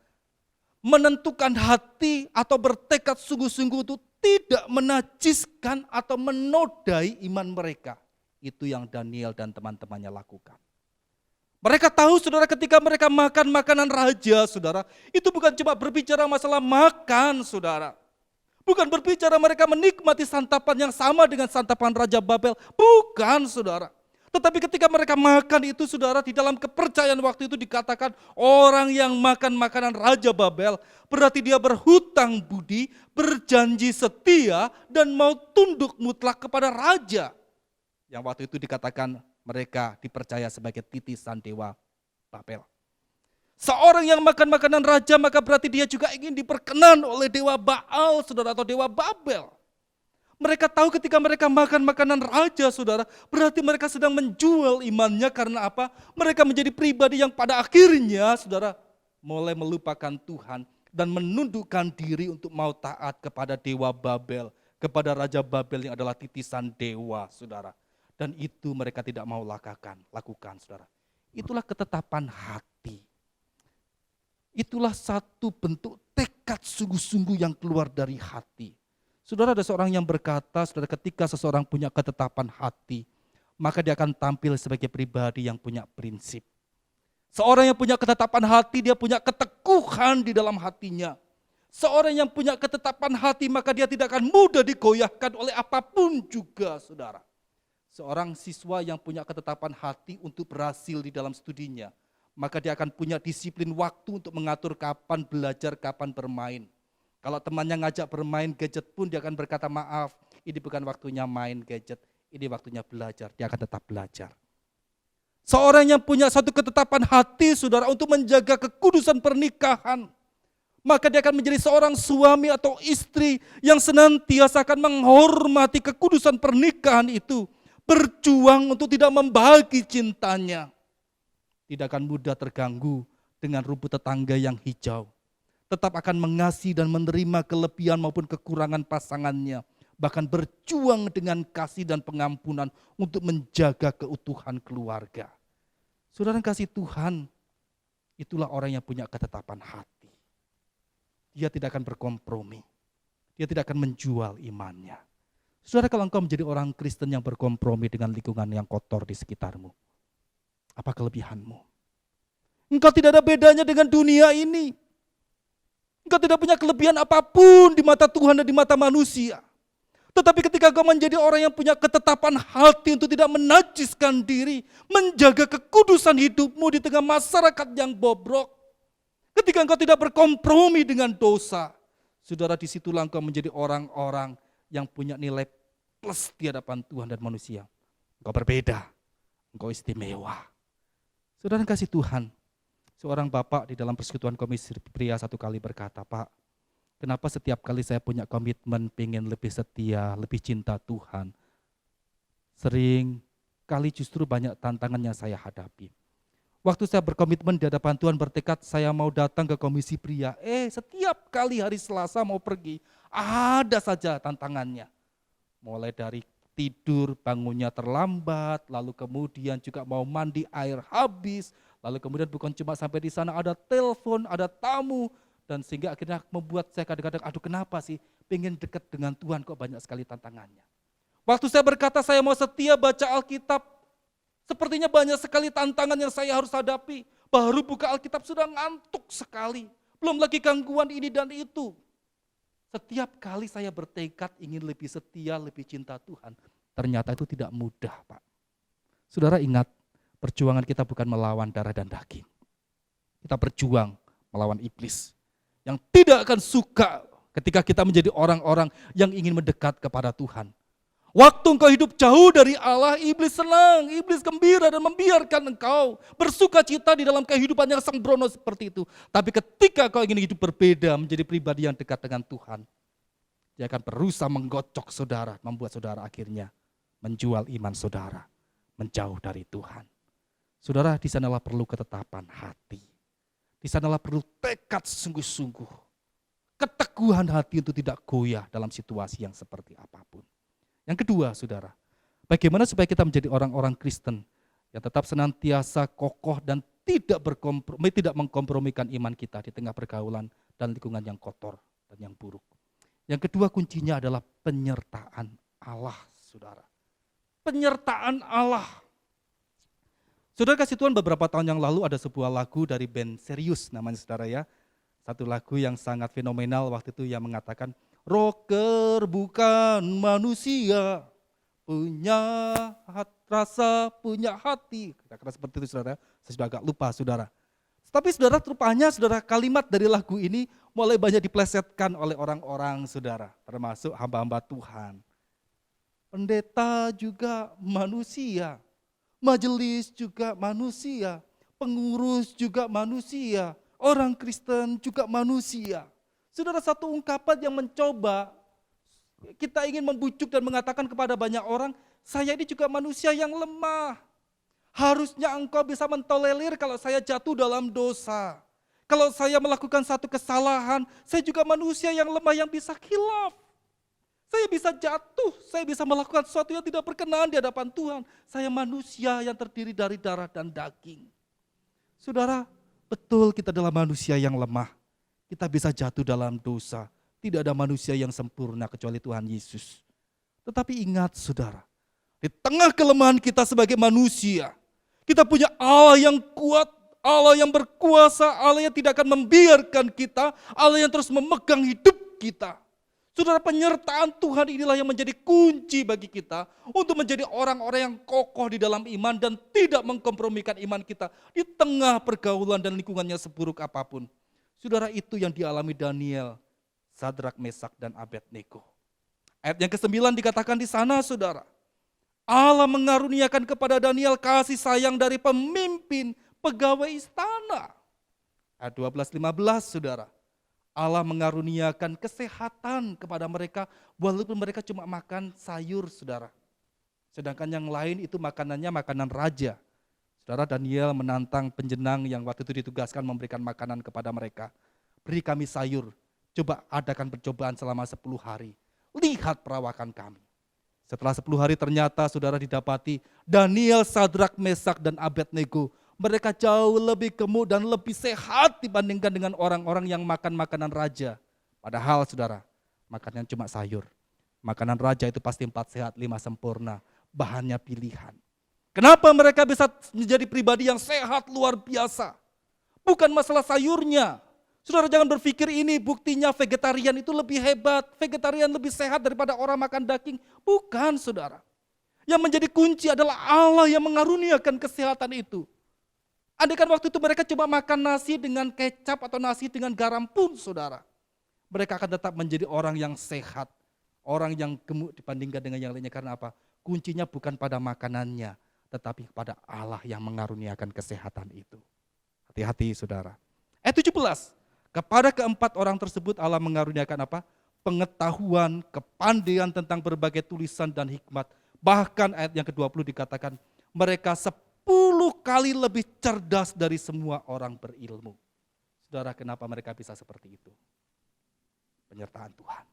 menentukan hati atau bertekad sungguh-sungguh itu tidak menajiskan atau menodai iman mereka. Itu yang Daniel dan teman-temannya lakukan. Mereka tahu saudara ketika mereka makan makanan raja saudara, itu bukan cuma berbicara masalah makan saudara. Bukan berbicara mereka menikmati santapan yang sama dengan santapan Raja Babel. Bukan saudara. Tetapi ketika mereka makan itu saudara, di dalam kepercayaan waktu itu dikatakan orang yang makan makanan Raja Babel berarti dia berhutang budi, berjanji setia dan mau tunduk mutlak kepada Raja. Yang waktu itu dikatakan mereka dipercaya sebagai titisan dewa Babel. Seorang yang makan makanan raja maka berarti dia juga ingin diperkenan oleh dewa Baal saudara atau dewa Babel. Mereka tahu ketika mereka makan makanan raja saudara, berarti mereka sedang menjual imannya karena apa? Mereka menjadi pribadi yang pada akhirnya saudara mulai melupakan Tuhan dan menundukkan diri untuk mau taat kepada dewa Babel, kepada Raja Babel yang adalah titisan dewa saudara. Dan itu mereka tidak mau lakukan saudara. Itulah ketetapan hati. Itulah satu bentuk tekad sungguh-sungguh yang keluar dari hati. Saudara, ada seorang yang berkata, saudara, ketika seseorang punya ketetapan hati, maka dia akan tampil sebagai pribadi yang punya prinsip. Seorang yang punya ketetapan hati, dia punya keteguhan di dalam hatinya. Seorang yang punya ketetapan hati, maka dia tidak akan mudah digoyahkan oleh apapun juga, saudara. Seorang siswa yang punya ketetapan hati untuk berhasil di dalam studinya, maka dia akan punya disiplin waktu untuk mengatur kapan belajar, kapan bermain. Kalau temannya ngajak bermain gadget pun dia akan berkata, maaf, ini bukan waktunya main gadget, ini waktunya belajar, dia akan tetap belajar. Seorang yang punya satu ketetapan hati, saudara, untuk menjaga kekudusan pernikahan, maka dia akan menjadi seorang suami atau istri yang senantiasa akan menghormati kekudusan pernikahan itu, berjuang untuk tidak membagi cintanya. Tidak akan mudah terganggu dengan rumput tetangga yang hijau. Tetap akan mengasihi dan menerima kelebihan maupun kekurangan pasangannya. Bahkan berjuang dengan kasih dan pengampunan untuk menjaga keutuhan keluarga. Saudara kasih Tuhan, itulah orang yang punya ketetapan hati. Dia tidak akan berkompromi. Dia tidak akan menjual imannya. Saudara, kalau engkau menjadi orang Kristen yang berkompromi dengan lingkungan yang kotor di sekitarmu, apa kelebihanmu? Engkau tidak ada bedanya dengan dunia ini. Engkau tidak punya kelebihan apapun di mata Tuhan dan di mata manusia. Tetapi ketika engkau menjadi orang yang punya ketetapan hati untuk tidak menajiskan diri, menjaga kekudusan hidupmu di tengah masyarakat yang bobrok, ketika engkau tidak berkompromi dengan dosa, saudara, disitulah engkau menjadi orang-orang yang punya nilai plus di hadapan Tuhan dan manusia. Engkau berbeda, engkau istimewa. Saudara kasih Tuhan, seorang bapak di dalam persekutuan komisi pria satu kali berkata, Pak, kenapa setiap kali saya punya komitmen pengen lebih setia, lebih cinta Tuhan, sering kali justru banyak tantangan yang saya hadapi. Waktu saya berkomitmen di hadapan Tuhan, bertekad saya mau datang ke komisi pria, setiap kali hari Selasa mau pergi, ada saja tantangannya. Mulai dari tidur, bangunnya terlambat, lalu kemudian juga mau mandi air habis, lalu kemudian bukan cuma sampai di sana ada telepon, ada tamu, dan sehingga akhirnya membuat saya kadang-kadang, aduh kenapa sih pengen dekat dengan Tuhan kok banyak sekali tantangannya. Waktu saya berkata saya mau setia baca Alkitab, sepertinya banyak sekali tantangan yang saya harus hadapi. Baru buka Alkitab sudah ngantuk sekali, belum lagi gangguan ini dan itu. Setiap kali saya bertekad ingin lebih setia, lebih cinta Tuhan, ternyata itu tidak mudah, Pak. Saudara ingat, perjuangan kita bukan melawan darah dan daging. Kita berjuang melawan iblis yang tidak akan suka ketika kita menjadi orang-orang yang ingin mendekat kepada Tuhan. Waktu engkau hidup jauh dari Allah, iblis senang, iblis gembira dan membiarkan engkau bersuka cita di dalam kehidupan yang sembrono seperti itu. Tapi ketika kau ingin hidup berbeda, menjadi pribadi yang dekat dengan Tuhan, dia akan berusaha menggocok saudara, membuat saudara akhirnya menjual iman saudara, menjauh dari Tuhan. Saudara, di sanalah perlu ketetapan hati. Di sanalah perlu tekad sungguh-sungguh. Keteguhan hati untuk tidak goyah dalam situasi yang seperti apapun. Yang kedua, saudara, bagaimana supaya kita menjadi orang-orang Kristen yang tetap senantiasa kokoh dan tidak mengkompromikan iman kita di tengah pergaulan dan lingkungan yang kotor dan yang buruk. Yang kedua kuncinya adalah penyertaan Allah, saudara. Penyertaan Allah. Saudara kasih Tuhan, beberapa tahun yang lalu ada sebuah lagu dari band Serius namanya, saudara ya. Satu lagu yang sangat fenomenal waktu itu yang mengatakan, rocker bukan manusia, punya rasa, punya hati. Kira-kira seperti itu, saudara. Saya sudah agak lupa, saudara. Tapi saudara, rupanya saudara, kalimat dari lagu ini mulai banyak diplesetkan oleh orang-orang, saudara. Termasuk hamba-hamba Tuhan. Pendeta juga manusia, majelis juga manusia, pengurus juga manusia, orang Kristen juga manusia. Saudara, satu ungkapan yang mencoba kita ingin membujuk dan mengatakan kepada banyak orang, saya ini juga manusia yang lemah. Harusnya engkau bisa mentolerir kalau saya jatuh dalam dosa. Kalau saya melakukan satu kesalahan, saya juga manusia yang lemah yang bisa khilaf. Saya bisa jatuh, saya bisa melakukan sesuatu yang tidak berkenan di hadapan Tuhan. Saya manusia yang terdiri dari darah dan daging. Saudara, betul kita adalah manusia yang lemah. Kita bisa jatuh dalam dosa. Tidak ada manusia yang sempurna kecuali Tuhan Yesus. Tetapi ingat, saudara, Di tengah kelemahan kita sebagai manusia, kita punya Allah yang kuat, Allah yang berkuasa, Allah yang tidak akan membiarkan kita, Allah yang terus memegang hidup kita. Saudara, penyertaan Tuhan inilah yang menjadi kunci bagi kita untuk menjadi orang-orang yang kokoh di dalam iman dan tidak mengkompromikan iman kita di tengah pergaulan dan lingkungannya seburuk apapun. Saudara, itu yang dialami Daniel, Sadrak, Mesak, dan Abednego. Ayat yang ke-9 dikatakan di sana, saudara, Allah mengaruniakan kepada Daniel kasih sayang dari pemimpin pegawai istana. Ayat 12-15, saudara, Allah mengaruniakan kesehatan kepada mereka walaupun mereka cuma makan sayur, saudara. Sedangkan yang lain itu makanannya makanan raja. Saudara, Daniel menantang penjenang yang waktu itu ditugaskan memberikan makanan kepada mereka. Beri kami sayur, coba adakan percobaan selama 10 hari. Lihat perawakan kami. Setelah 10 hari ternyata saudara didapati Daniel, Sadrak, Mesak, dan Abednego. Mereka jauh lebih gemuk dan lebih sehat dibandingkan dengan orang-orang yang makan makanan raja. Padahal saudara, makannya cuma sayur. Makanan raja itu pasti 4 sehat, 5 sempurna. Bahannya pilihan. Kenapa mereka bisa menjadi pribadi yang sehat luar biasa? Bukan masalah sayurnya. Saudara, jangan berpikir ini buktinya vegetarian itu lebih hebat. Vegetarian lebih sehat daripada orang makan daging. Bukan, saudara. Yang menjadi kunci adalah Allah yang mengaruniakan kesehatan itu. Andaikan waktu itu mereka cuma makan nasi dengan kecap atau nasi dengan garam pun, saudara, mereka akan tetap menjadi orang yang sehat, orang yang gemuk dibandingkan dengan yang lainnya. Karena apa? Kuncinya bukan pada makanannya, tetapi pada Allah yang mengaruniakan kesehatan itu. Hati-hati, saudara. Ayat 17, kepada keempat orang tersebut Allah mengaruniakan apa? Pengetahuan, kepandaian tentang berbagai tulisan dan hikmat. Bahkan ayat yang ke-20 dikatakan mereka 10 kali lebih cerdas dari semua orang berilmu. Saudara, kenapa mereka bisa seperti itu? Penyertaan Tuhan.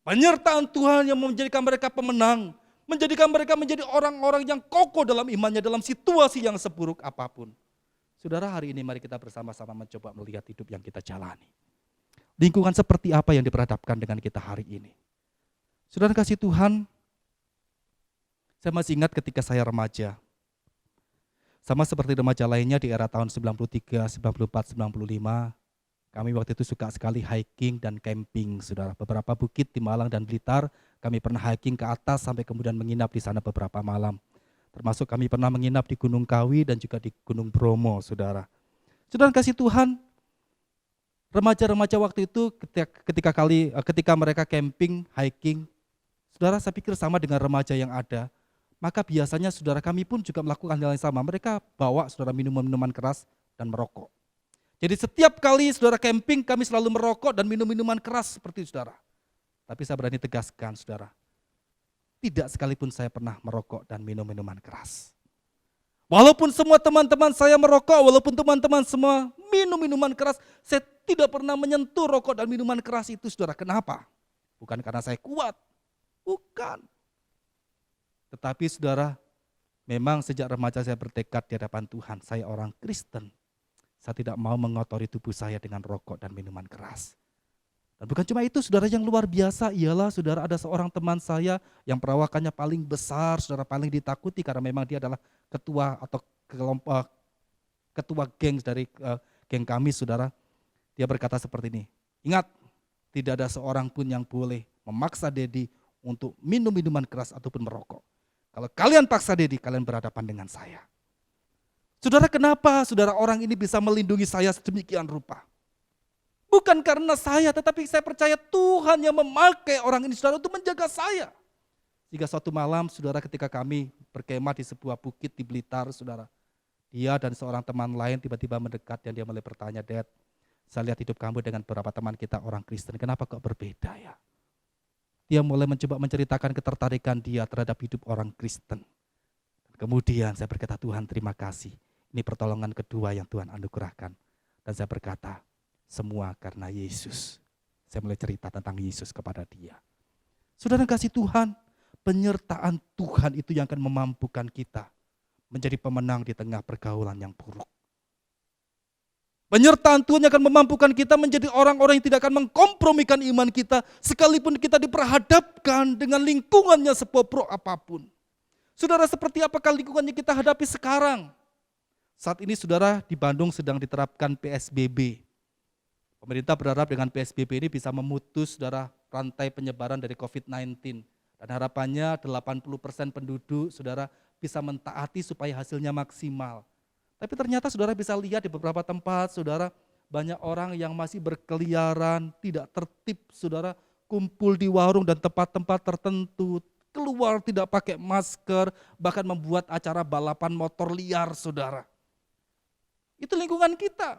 Penyertaan Tuhan yang menjadikan mereka pemenang, menjadikan mereka menjadi orang-orang yang kokoh dalam imannya dalam situasi yang seburuk apapun. Saudara, hari ini mari kita bersama-sama mencoba melihat hidup yang kita jalani. Lingkungan seperti apa yang diperhadapkan dengan kita hari ini? Saudara kasih Tuhan, saya masih ingat ketika saya remaja. Sama seperti remaja lainnya di era tahun 93, 94, 95, kami waktu itu suka sekali hiking dan camping, saudara. Beberapa bukit di Malang dan Blitar, kami pernah hiking ke atas sampai kemudian menginap di sana beberapa malam. Termasuk kami pernah menginap di Gunung Kawi dan juga di Gunung Bromo, saudara. Saudara kasih Tuhan, remaja-remaja waktu itu ketika mereka camping, hiking, saudara, saya pikir sama dengan remaja yang ada. Maka biasanya saudara kami pun juga melakukan hal yang sama. Mereka bawa saudara minuman keras dan merokok. Jadi setiap kali saudara camping kami selalu merokok dan minum minuman keras seperti itu, saudara. Tapi saya berani tegaskan, saudara, tidak sekalipun saya pernah merokok dan minum minuman keras. Walaupun semua teman-teman saya merokok, walaupun teman-teman semua minum minuman keras, saya tidak pernah menyentuh rokok dan minuman keras itu, saudara. Kenapa? Bukan karena saya kuat, bukan. Tetapi saudara, memang sejak remaja saya bertekad di hadapan Tuhan, saya orang Kristen. Saya tidak mau mengotori tubuh saya dengan rokok dan minuman keras. Dan bukan cuma itu, saudara, yang luar biasa ialah saudara ada seorang teman saya yang perawakannya paling besar, saudara, paling ditakuti karena memang dia adalah ketua atau ketua geng dari geng kami, saudara. Dia berkata seperti ini, ingat, tidak ada seorang pun yang boleh memaksa Dedi untuk minum minuman keras ataupun merokok. Kalau kalian paksa Dedi, kalian berhadapan dengan saya. Saudara, kenapa saudara orang ini bisa melindungi saya sedemikian rupa? Bukan karena saya, tetapi saya percaya Tuhan yang memakai orang ini, saudara, untuk menjaga saya. Jika suatu malam, saudara, ketika kami berkemah di sebuah bukit di Blitar, saudara, dia dan seorang teman lain tiba-tiba mendekat dan dia mulai bertanya, Dad, saya lihat hidup kamu dengan beberapa teman kita orang Kristen, kenapa kok berbeda ya? Dia mulai mencoba menceritakan ketertarikan dia terhadap hidup orang Kristen. Kemudian saya berkata, Tuhan terima kasih. Ini pertolongan kedua yang Tuhan anugerahkan. Dan saya berkata, semua karena Yesus. Saya mulai cerita tentang Yesus kepada dia. Saudara kasih Tuhan, penyertaan Tuhan itu yang akan memampukan kita menjadi pemenang di tengah pergaulan yang buruk. Penyertaan Tuhan yang akan memampukan kita menjadi orang-orang yang tidak akan mengkompromikan iman kita sekalipun kita diperhadapkan dengan lingkungannya sepoprok apapun. Saudara, seperti apakah lingkungan yang kita hadapi sekarang? Saat ini saudara, di Bandung sedang diterapkan PSBB. Pemerintah berharap dengan PSBB ini bisa memutus saudara rantai penyebaran dari COVID-19. Dan harapannya 80% penduduk saudara bisa mentaati supaya hasilnya maksimal. Tapi ternyata saudara bisa lihat di beberapa tempat saudara, banyak orang yang masih berkeliaran, tidak tertib saudara, kumpul di warung dan tempat-tempat tertentu, keluar tidak pakai masker, bahkan membuat acara balapan motor liar saudara. Itu lingkungan kita.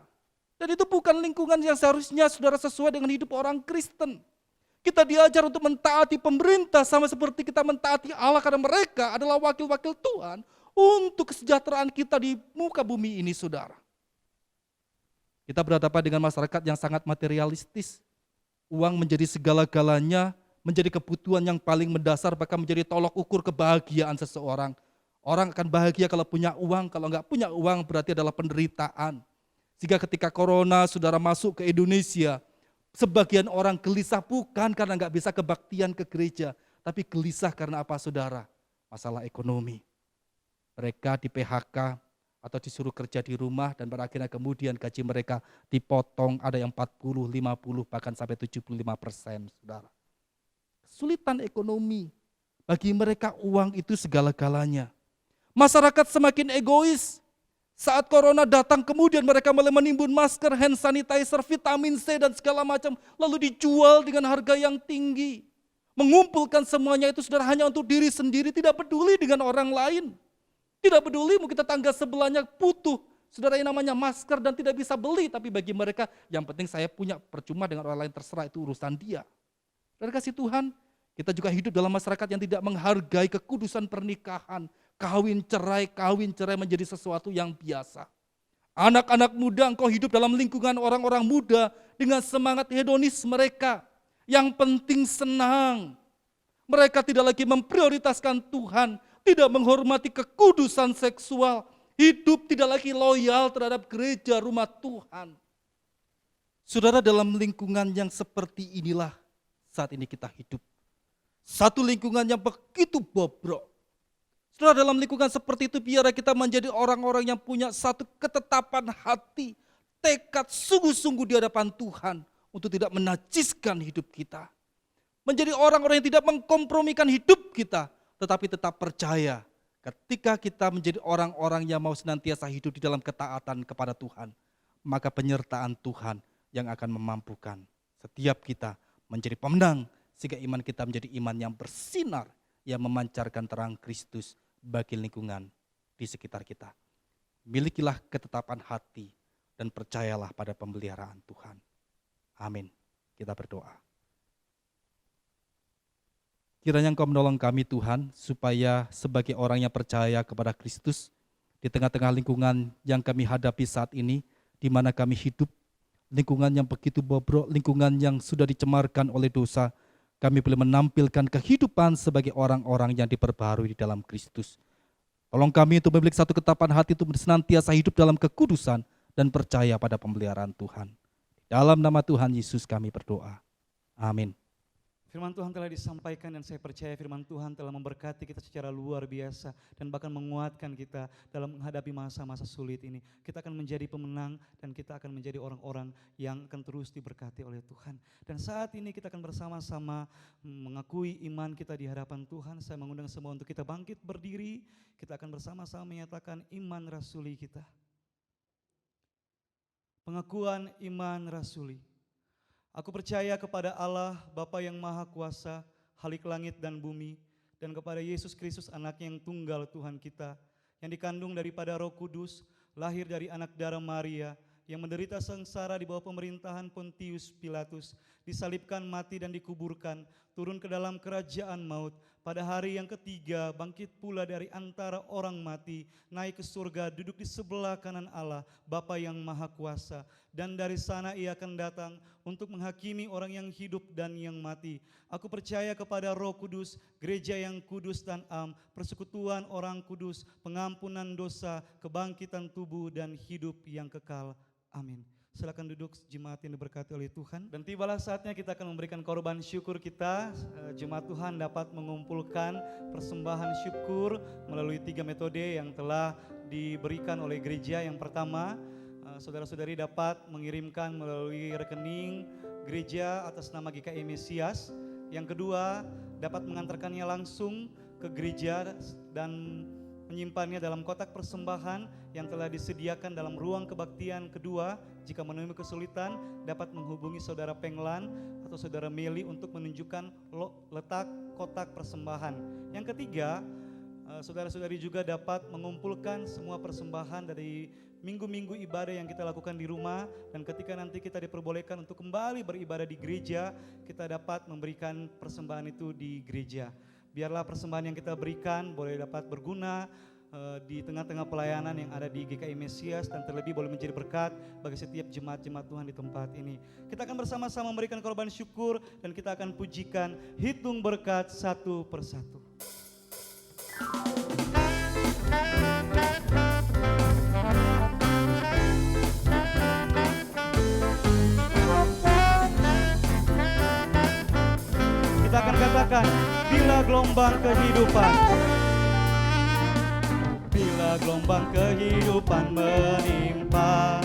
Dan itu bukan lingkungan yang seharusnya saudara sesuai dengan hidup orang Kristen. Kita diajar untuk mentaati pemerintah sama seperti kita mentaati Allah karena mereka adalah wakil-wakil Tuhan untuk kesejahteraan kita di muka bumi ini saudara. Kita berhadapan dengan masyarakat yang sangat materialistis. Uang menjadi segala-galanya, menjadi kebutuhan yang paling mendasar, bahkan menjadi tolok ukur kebahagiaan seseorang. Orang akan bahagia kalau punya uang, kalau enggak punya uang berarti adalah penderitaan. Sehingga ketika corona saudara masuk ke Indonesia, sebagian orang gelisah bukan karena enggak bisa kebaktian ke gereja, tapi gelisah karena apa saudara? Masalah ekonomi. Mereka di PHK atau disuruh kerja di rumah dan berakhirnya kemudian gaji mereka dipotong, ada yang 40, 50, bahkan sampai 75%, saudara. Kesulitan ekonomi, bagi mereka uang itu segala-galanya. Masyarakat semakin egois, saat corona datang kemudian mereka mulai menimbun masker, hand sanitizer, vitamin C dan segala macam, lalu dijual dengan harga yang tinggi. Mengumpulkan semuanya itu saudara hanya untuk diri sendiri, tidak peduli dengan orang lain. Tidak peduli mungkin tetangga sebelahnya butuh, saudara, yang namanya masker dan tidak bisa beli, tapi bagi mereka yang penting saya punya, percuma dengan orang lain terserah, itu urusan dia. Dan kasih Tuhan, kita juga hidup dalam masyarakat yang tidak menghargai kekudusan pernikahan, kawin cerai menjadi sesuatu yang biasa. Anak-anak muda, engkau hidup dalam lingkungan orang-orang muda dengan semangat hedonis mereka, yang penting senang. Mereka tidak lagi memprioritaskan Tuhan, tidak menghormati kekudusan seksual, hidup tidak lagi loyal terhadap gereja rumah Tuhan. Saudara, dalam lingkungan yang seperti inilah saat ini kita hidup. Satu lingkungan yang begitu bobrok. Saudara, dalam lingkungan seperti itu biarlah kita menjadi orang-orang yang punya satu ketetapan hati, tekad sungguh-sungguh di hadapan Tuhan untuk tidak menajiskan hidup kita. Menjadi orang-orang yang tidak mengkompromikan hidup kita, tetapi tetap percaya ketika kita menjadi orang-orang yang mau senantiasa hidup di dalam ketaatan kepada Tuhan, maka penyertaan Tuhan yang akan memampukan setiap kita menjadi pemenang, sehingga iman kita menjadi iman yang bersinar, yang memancarkan terang Kristus bagi lingkungan di sekitar kita. Milikilah ketetapan hati dan percayalah pada pemeliharaan Tuhan. Amin. Kita berdoa. Kiranya Engkau menolong kami Tuhan, supaya sebagai orang yang percaya kepada Kristus, di tengah-tengah lingkungan yang kami hadapi saat ini, di mana kami hidup, lingkungan yang begitu bobrok, lingkungan yang sudah dicemarkan oleh dosa, kami boleh menampilkan kehidupan sebagai orang-orang yang diperbaharui di dalam Kristus. Tolong kami untuk memiliki satu ketetapan hati untuk senantiasa hidup dalam kekudusan dan percaya pada pemeliharaan Tuhan. Dalam nama Tuhan Yesus kami berdoa. Amin. Firman Tuhan telah disampaikan dan saya percaya firman Tuhan telah memberkati kita secara luar biasa dan bahkan menguatkan kita dalam menghadapi masa-masa sulit ini. Kita akan menjadi pemenang dan kita akan menjadi orang-orang yang akan terus diberkati oleh Tuhan. Dan saat ini kita akan bersama-sama mengakui iman kita di hadapan Tuhan. Saya mengundang semua untuk kita bangkit berdiri. Kita akan bersama-sama menyatakan iman rasuli kita. Pengakuan iman rasuli. Aku percaya kepada Allah, Bapa yang Maha Kuasa, Khalik langit dan bumi, dan kepada Yesus Kristus anaknya yang tunggal Tuhan kita, yang dikandung daripada Roh Kudus, lahir dari anak darah Maria, yang menderita sengsara di bawah pemerintahan Pontius Pilatus, disalibkan, mati dan dikuburkan, turun ke dalam kerajaan maut, pada hari yang ketiga bangkit pula dari antara orang mati, naik ke surga, duduk di sebelah kanan Allah, Bapa yang Maha Kuasa, dan dari sana ia akan datang untuk menghakimi orang yang hidup dan yang mati. Aku percaya kepada Roh Kudus, gereja yang kudus dan am, persekutuan orang kudus, pengampunan dosa, kebangkitan tubuh dan hidup yang kekal. Amin. Silakan duduk jemaat yang diberkati oleh Tuhan. Dan tibalah saatnya kita akan memberikan korban syukur kita. Jemaat Tuhan dapat mengumpulkan persembahan syukur melalui 3 metode yang telah diberikan oleh gereja. Yang pertama, saudara-saudari dapat mengirimkan melalui rekening gereja atas nama GKI Mesias. Yang kedua, dapat mengantarkannya langsung ke gereja dan menyimpannya dalam kotak persembahan yang telah disediakan dalam ruang kebaktian. Kedua, jika menemui kesulitan dapat menghubungi saudara Penglan atau saudara Meli untuk menunjukkan letak kotak persembahan. Yang ketiga, saudara-saudari juga dapat mengumpulkan semua persembahan dari minggu-minggu ibadah yang kita lakukan di rumah, dan ketika nanti kita diperbolehkan untuk kembali beribadah di gereja, kita dapat memberikan persembahan itu di gereja. Biarlah persembahan yang kita berikan boleh dapat berguna di tengah-tengah pelayanan yang ada di GKI Mesias, dan terlebih boleh menjadi berkat bagi setiap jemaat-jemaat Tuhan di tempat ini. Kita akan bersama-sama memberikan korban syukur dan kita akan pujikan Hitung Berkat satu persatu. Kita akan katakan, bila gelombang kehidupan, bila gelombang kehidupan menimpa,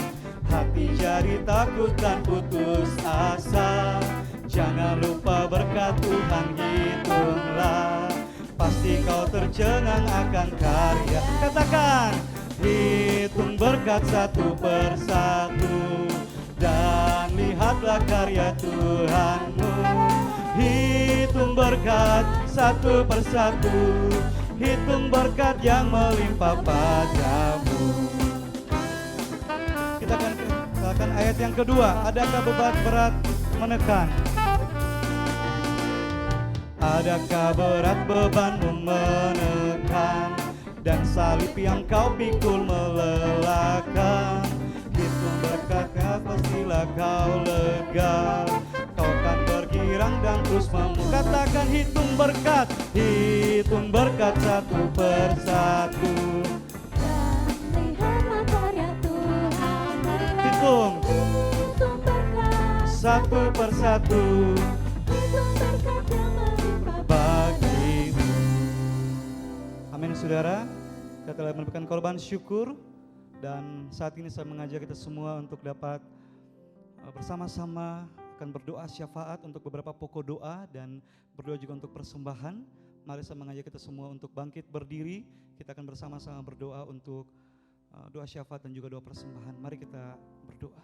hati jadi takut dan putus asa. Jangan lupa berkat Tuhan hitunglah, pasti kau tercengang akan karya. Katakan, hitung berkat satu persatu, dan lihatlah karya Tuhanmu. Hitung berkat satu persatu, hitung berkat yang melimpah padamu. Kita akan katakan ayat yang kedua. Adakah beban berat menekan? Adakah berat bebanmu menekan, dan salib yang kau pikul melelahkan? Hitung berkatnya pastilah kau lega, kau kan bergirang dan terus katakan hitung berkat satu persatu. Dan lihatlah karya Tuhan. Hitung berkat satu persatu, hitung berkat yang melimpah bagimu. Amin saudara, kita telah memberikan korban syukur, dan saat ini saya mengajak kita semua untuk dapat bersama-sama akan berdoa syafaat untuk beberapa pokok doa dan berdoa juga untuk persembahan. Mari saya mengajak kita semua untuk bangkit berdiri. Kita akan bersama-sama berdoa untuk doa syafaat dan juga doa persembahan. Mari kita berdoa.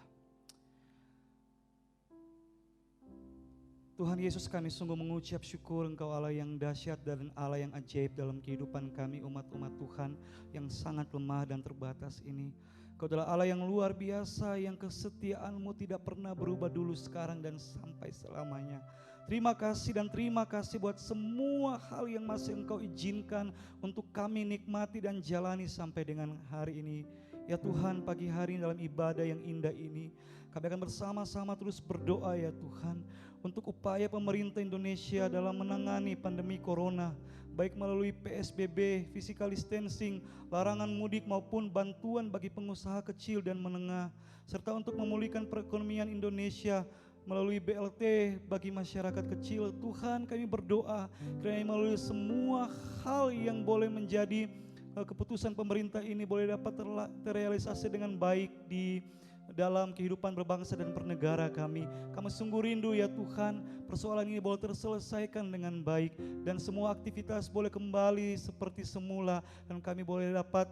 Tuhan Yesus, kami sungguh mengucap syukur Engkau Allah yang dahsyat dan Allah yang ajaib dalam kehidupan kami umat-umat Tuhan yang sangat lemah dan terbatas ini. Kau adalah Allah yang luar biasa, yang kesetiaan-Mu tidak pernah berubah dulu, sekarang, dan sampai selamanya. Terima kasih dan terima kasih buat semua hal yang masih Engkau izinkan untuk kami nikmati dan jalani sampai dengan hari ini. Ya Tuhan, pagi hari dalam ibadah yang indah ini, kami akan bersama-sama terus berdoa ya Tuhan, untuk upaya pemerintah Indonesia dalam menangani pandemi corona, baik melalui PSBB, physical distancing, larangan mudik maupun bantuan bagi pengusaha kecil dan menengah, serta untuk memulihkan perekonomian Indonesia melalui BLT bagi masyarakat kecil. Tuhan, kami berdoa kiranya melalui semua hal yang boleh menjadi keputusan pemerintah ini boleh dapat terrealisasi dengan baik di dalam kehidupan berbangsa dan bernegara kami. Kami sungguh rindu ya Tuhan, persoalan ini boleh terselesaikan dengan baik dan semua aktivitas boleh kembali seperti semula, dan kami boleh dapat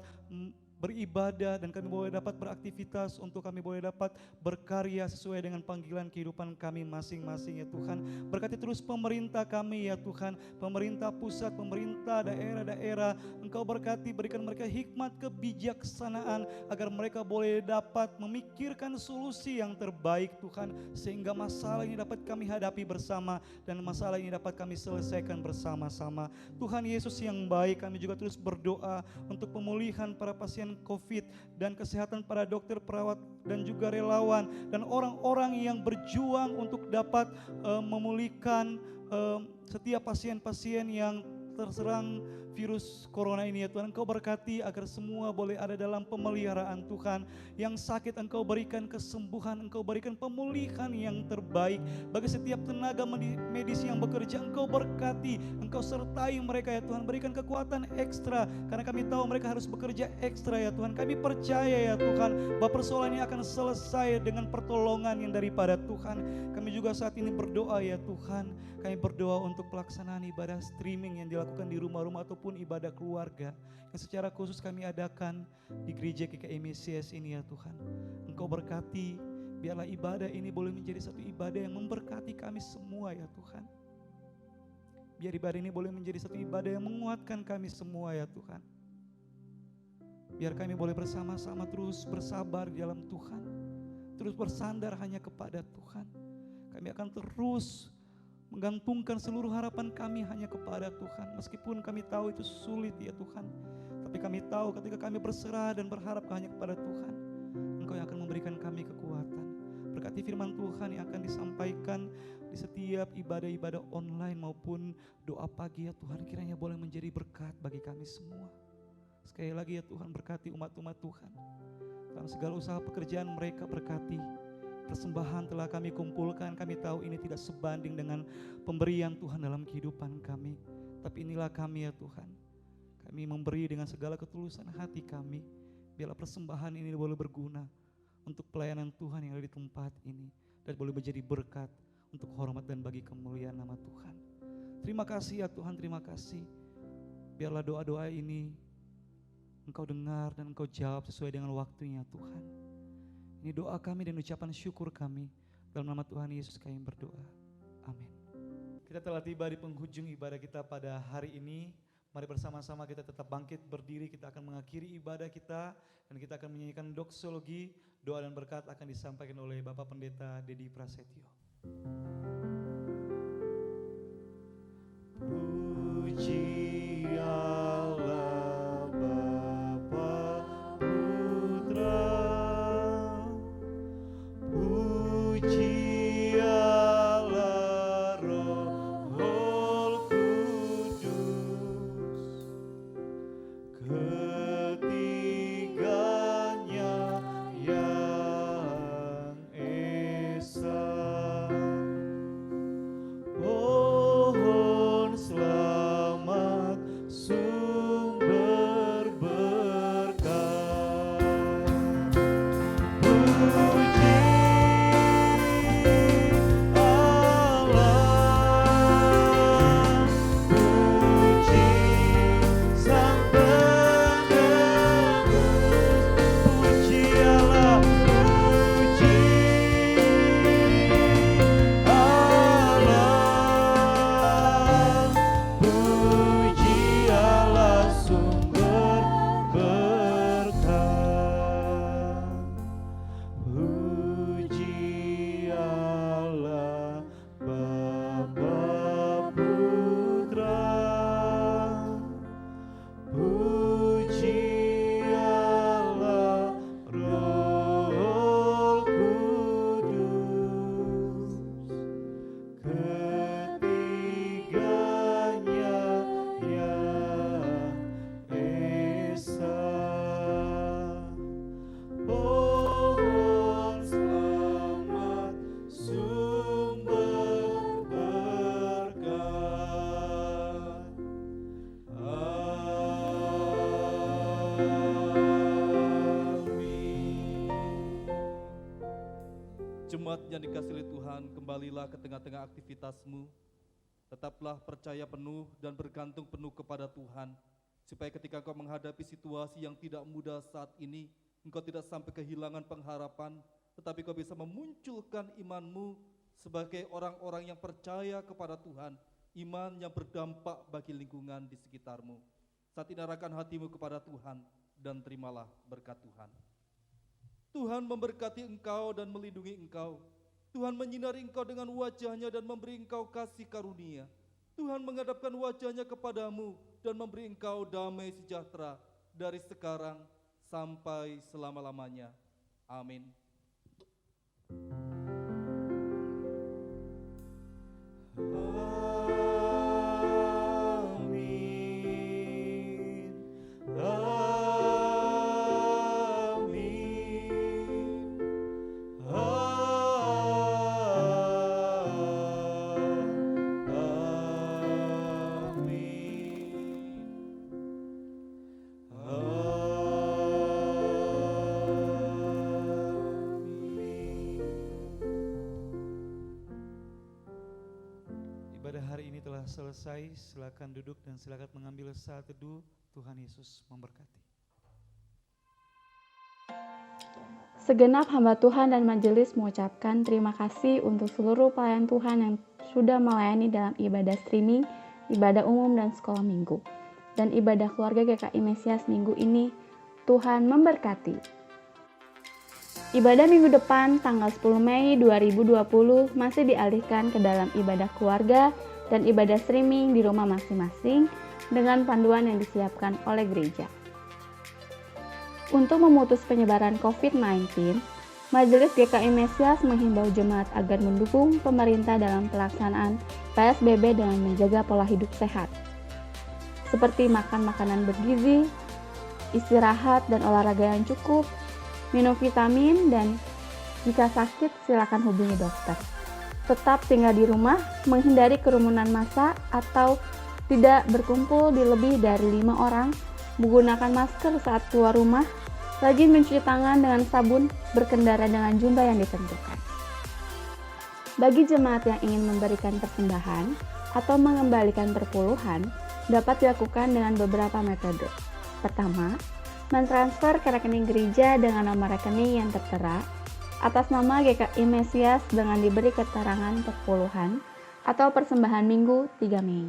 beribadah dan kami boleh dapat beraktivitas untuk kami boleh dapat berkarya sesuai dengan panggilan kehidupan kami masing-masing ya Tuhan. Berkati terus pemerintah kami ya Tuhan, pemerintah pusat, pemerintah daerah-daerah. Engkau berkati, berikan mereka hikmat kebijaksanaan agar mereka boleh dapat memikirkan solusi yang terbaik Tuhan, sehingga masalah ini dapat kami hadapi bersama dan masalah ini dapat kami selesaikan bersama-sama. Tuhan Yesus yang baik, kami juga terus berdoa untuk pemulihan para pasien COVID dan kesehatan para dokter, perawat dan juga relawan dan orang-orang yang berjuang untuk dapat memulihkan setiap pasien-pasien yang terserang virus corona ini ya Tuhan. Engkau berkati agar semua boleh ada dalam pemeliharaan Tuhan. Yang sakit Engkau berikan kesembuhan, Engkau berikan pemulihan yang terbaik. Bagi setiap tenaga medis yang bekerja, Engkau berkati, Engkau sertai mereka ya Tuhan. Berikan kekuatan ekstra, karena kami tahu mereka harus bekerja ekstra ya Tuhan. Kami percaya ya Tuhan, bahwa persoalan ini akan selesai dengan pertolongan yang daripada Tuhan. Kami juga saat ini berdoa ya Tuhan. Kami berdoa untuk pelaksanaan ibadah streaming yang dilakukan di rumah-rumah ataupun ibadah keluarga yang secara khusus kami adakan di gereja GKI Mesias ini ya Tuhan. Engkau berkati, biarlah ibadah ini boleh menjadi satu ibadah yang memberkati kami semua ya Tuhan. Biar ibadah ini boleh menjadi satu ibadah yang menguatkan kami semua ya Tuhan. Biar kami boleh bersama-sama terus bersabar di dalam Tuhan, terus bersandar hanya kepada Tuhan. Kami akan terus menggantungkan seluruh harapan kami hanya kepada Tuhan. Meskipun kami tahu itu sulit ya Tuhan, tapi kami tahu ketika kami berserah dan berharap hanya kepada Tuhan, Engkau yang akan memberikan kami kekuatan. Berkati firman Tuhan yang akan disampaikan di setiap ibadah-ibadah online maupun doa pagi ya Tuhan, kiranya boleh menjadi berkat bagi kami semua. Sekali lagi ya Tuhan, berkati umat-umat Tuhan dalam segala usaha pekerjaan mereka, berkati. Persembahan telah kami kumpulkan, kami tahu ini tidak sebanding dengan pemberian Tuhan dalam kehidupan kami. Tapi inilah kami ya Tuhan, kami memberi dengan segala ketulusan hati kami. Biarlah persembahan ini boleh berguna untuk pelayanan Tuhan yang ada di tempat ini, dan boleh menjadi berkat untuk hormat dan bagi kemuliaan nama Tuhan. Terima kasih ya Tuhan, terima kasih. Biarlah doa-doa ini Engkau dengar dan Engkau jawab sesuai dengan waktunya Tuhan. Ini doa kami dan ucapan syukur kami. Dalam nama Tuhan Yesus kami berdoa. Amin. Kita telah tiba di penghujung ibadah kita pada hari ini. Mari bersama-sama kita tetap bangkit berdiri. Kita akan mengakhiri ibadah kita dan kita akan menyanyikan doksologi. Doa dan berkat akan disampaikan oleh Bapak Pendeta Dedi Prasetyo. Puji Allah Bapa Putra, puji Allah Roh Kudus, ketiganya yang esa. Pohon selamat sumber berkah. Puji Allah, puji Sang Penebus. Puji Allah, puji Allah, puji Allah sumber berkah. Puji Allah Bapa Putra, puji Allah Roh Kudus, ketiganya yang esa. Pohon selamat sumber berkah. Amin. Jemaat yang dikasihi Tuhan, kembalilah ke tengah-tengah aktivitasmu. Tetaplah percaya penuh dan bergantung penuh kepada Tuhan, supaya ketika engkau menghadapi situasi yang tidak mudah saat ini, engkau tidak sampai kehilangan pengharapan, tetapi engkau bisa memunculkan imanmu sebagai orang-orang yang percaya kepada Tuhan, iman yang berdampak bagi lingkungan di sekitarmu. Saat ini arahkan hatimu kepada Tuhan dan terimalah berkat Tuhan. Tuhan memberkati engkau dan melindungi engkau. Tuhan menyinari engkau dengan wajahnya dan memberi engkau kasih karunia. Tuhan menghadapkan wajahnya kepadamu dan memberi engkau damai sejahtera dari sekarang sampai selama-lamanya. Amin. Amin. selesai, silakan duduk dan silakan mengambil saat teduh. Tuhan Yesus memberkati. Segenap hamba Tuhan dan majelis mengucapkan terima kasih untuk seluruh pelayan Tuhan yang sudah melayani dalam ibadah streaming, ibadah umum dan sekolah minggu, dan ibadah keluarga GKI Mesias minggu ini. Tuhan memberkati. Ibadah minggu depan tanggal 10 Mei 2020 masih dialihkan ke dalam ibadah keluarga dan ibadah streaming di rumah masing-masing dengan panduan yang disiapkan oleh gereja. Untuk memutus penyebaran COVID-19, Majelis GKI Mesias menghimbau jemaat agar mendukung pemerintah dalam pelaksanaan PSBB dengan menjaga pola hidup sehat, seperti makan makanan bergizi, istirahat dan olahraga yang cukup, minum vitamin, dan jika sakit silakan hubungi dokter. Tetap tinggal di rumah, menghindari kerumunan massa atau tidak berkumpul di lebih dari 5 orang, menggunakan masker saat keluar rumah, rajin mencuci tangan dengan sabun, berkendara dengan jumlah yang ditentukan. Bagi jemaat yang ingin memberikan persembahan atau mengembalikan perpuluhan, dapat dilakukan dengan beberapa metode. Pertama, mentransfer ke rekening gereja dengan nomor rekening yang tertera atas nama GKI Mesias dengan diberi keterangan perpuluhan atau persembahan minggu 3 Mei.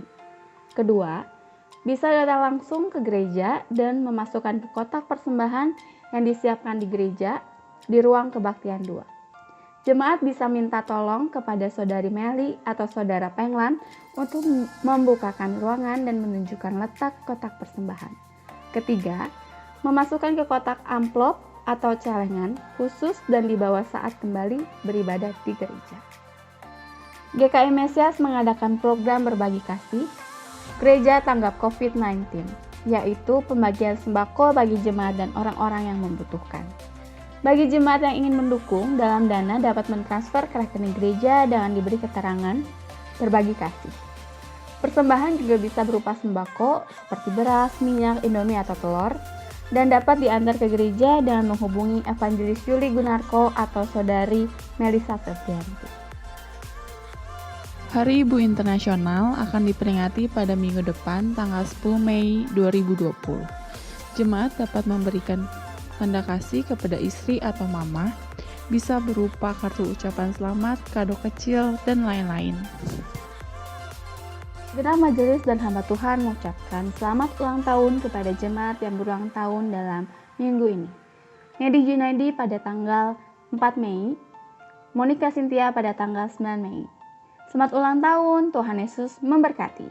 Kedua, bisa datang langsung ke gereja dan memasukkan ke kotak persembahan yang disiapkan di gereja di ruang kebaktian 2. Jemaat bisa minta tolong kepada Saudari Meli atau Saudara Penglan untuk membukakan ruangan dan menunjukkan letak kotak persembahan. Ketiga, memasukkan ke kotak amplop atau celengan khusus dan dibawa saat kembali beribadah di gereja. GKI Mesias mengadakan program berbagi kasih Gereja Tanggap COVID-19, yaitu pembagian sembako bagi jemaat dan orang-orang yang membutuhkan. Bagi jemaat yang ingin mendukung dalam dana dapat mentransfer ke rekening gereja dengan diberi keterangan berbagi kasih. Persembahan juga bisa berupa sembako seperti beras, minyak, indomie, atau telur, dan dapat diantar ke gereja dengan menghubungi Evangelis Yuli Gunarko atau Saudari Melisa Septianti. Hari Ibu Internasional akan diperingati pada minggu depan tanggal 10 Mei 2020. Jemaat dapat memberikan tanda kasih kepada istri atau mama, bisa berupa kartu ucapan selamat, kado kecil, dan lain-lain. Segenap majelis dan hamba Tuhan mengucapkan selamat ulang tahun kepada jemaat yang berulang tahun dalam minggu ini. Nedi Junaidi pada tanggal 4 Mei, Monica Cynthia pada tanggal 9 Mei. Selamat ulang tahun, Tuhan Yesus memberkati.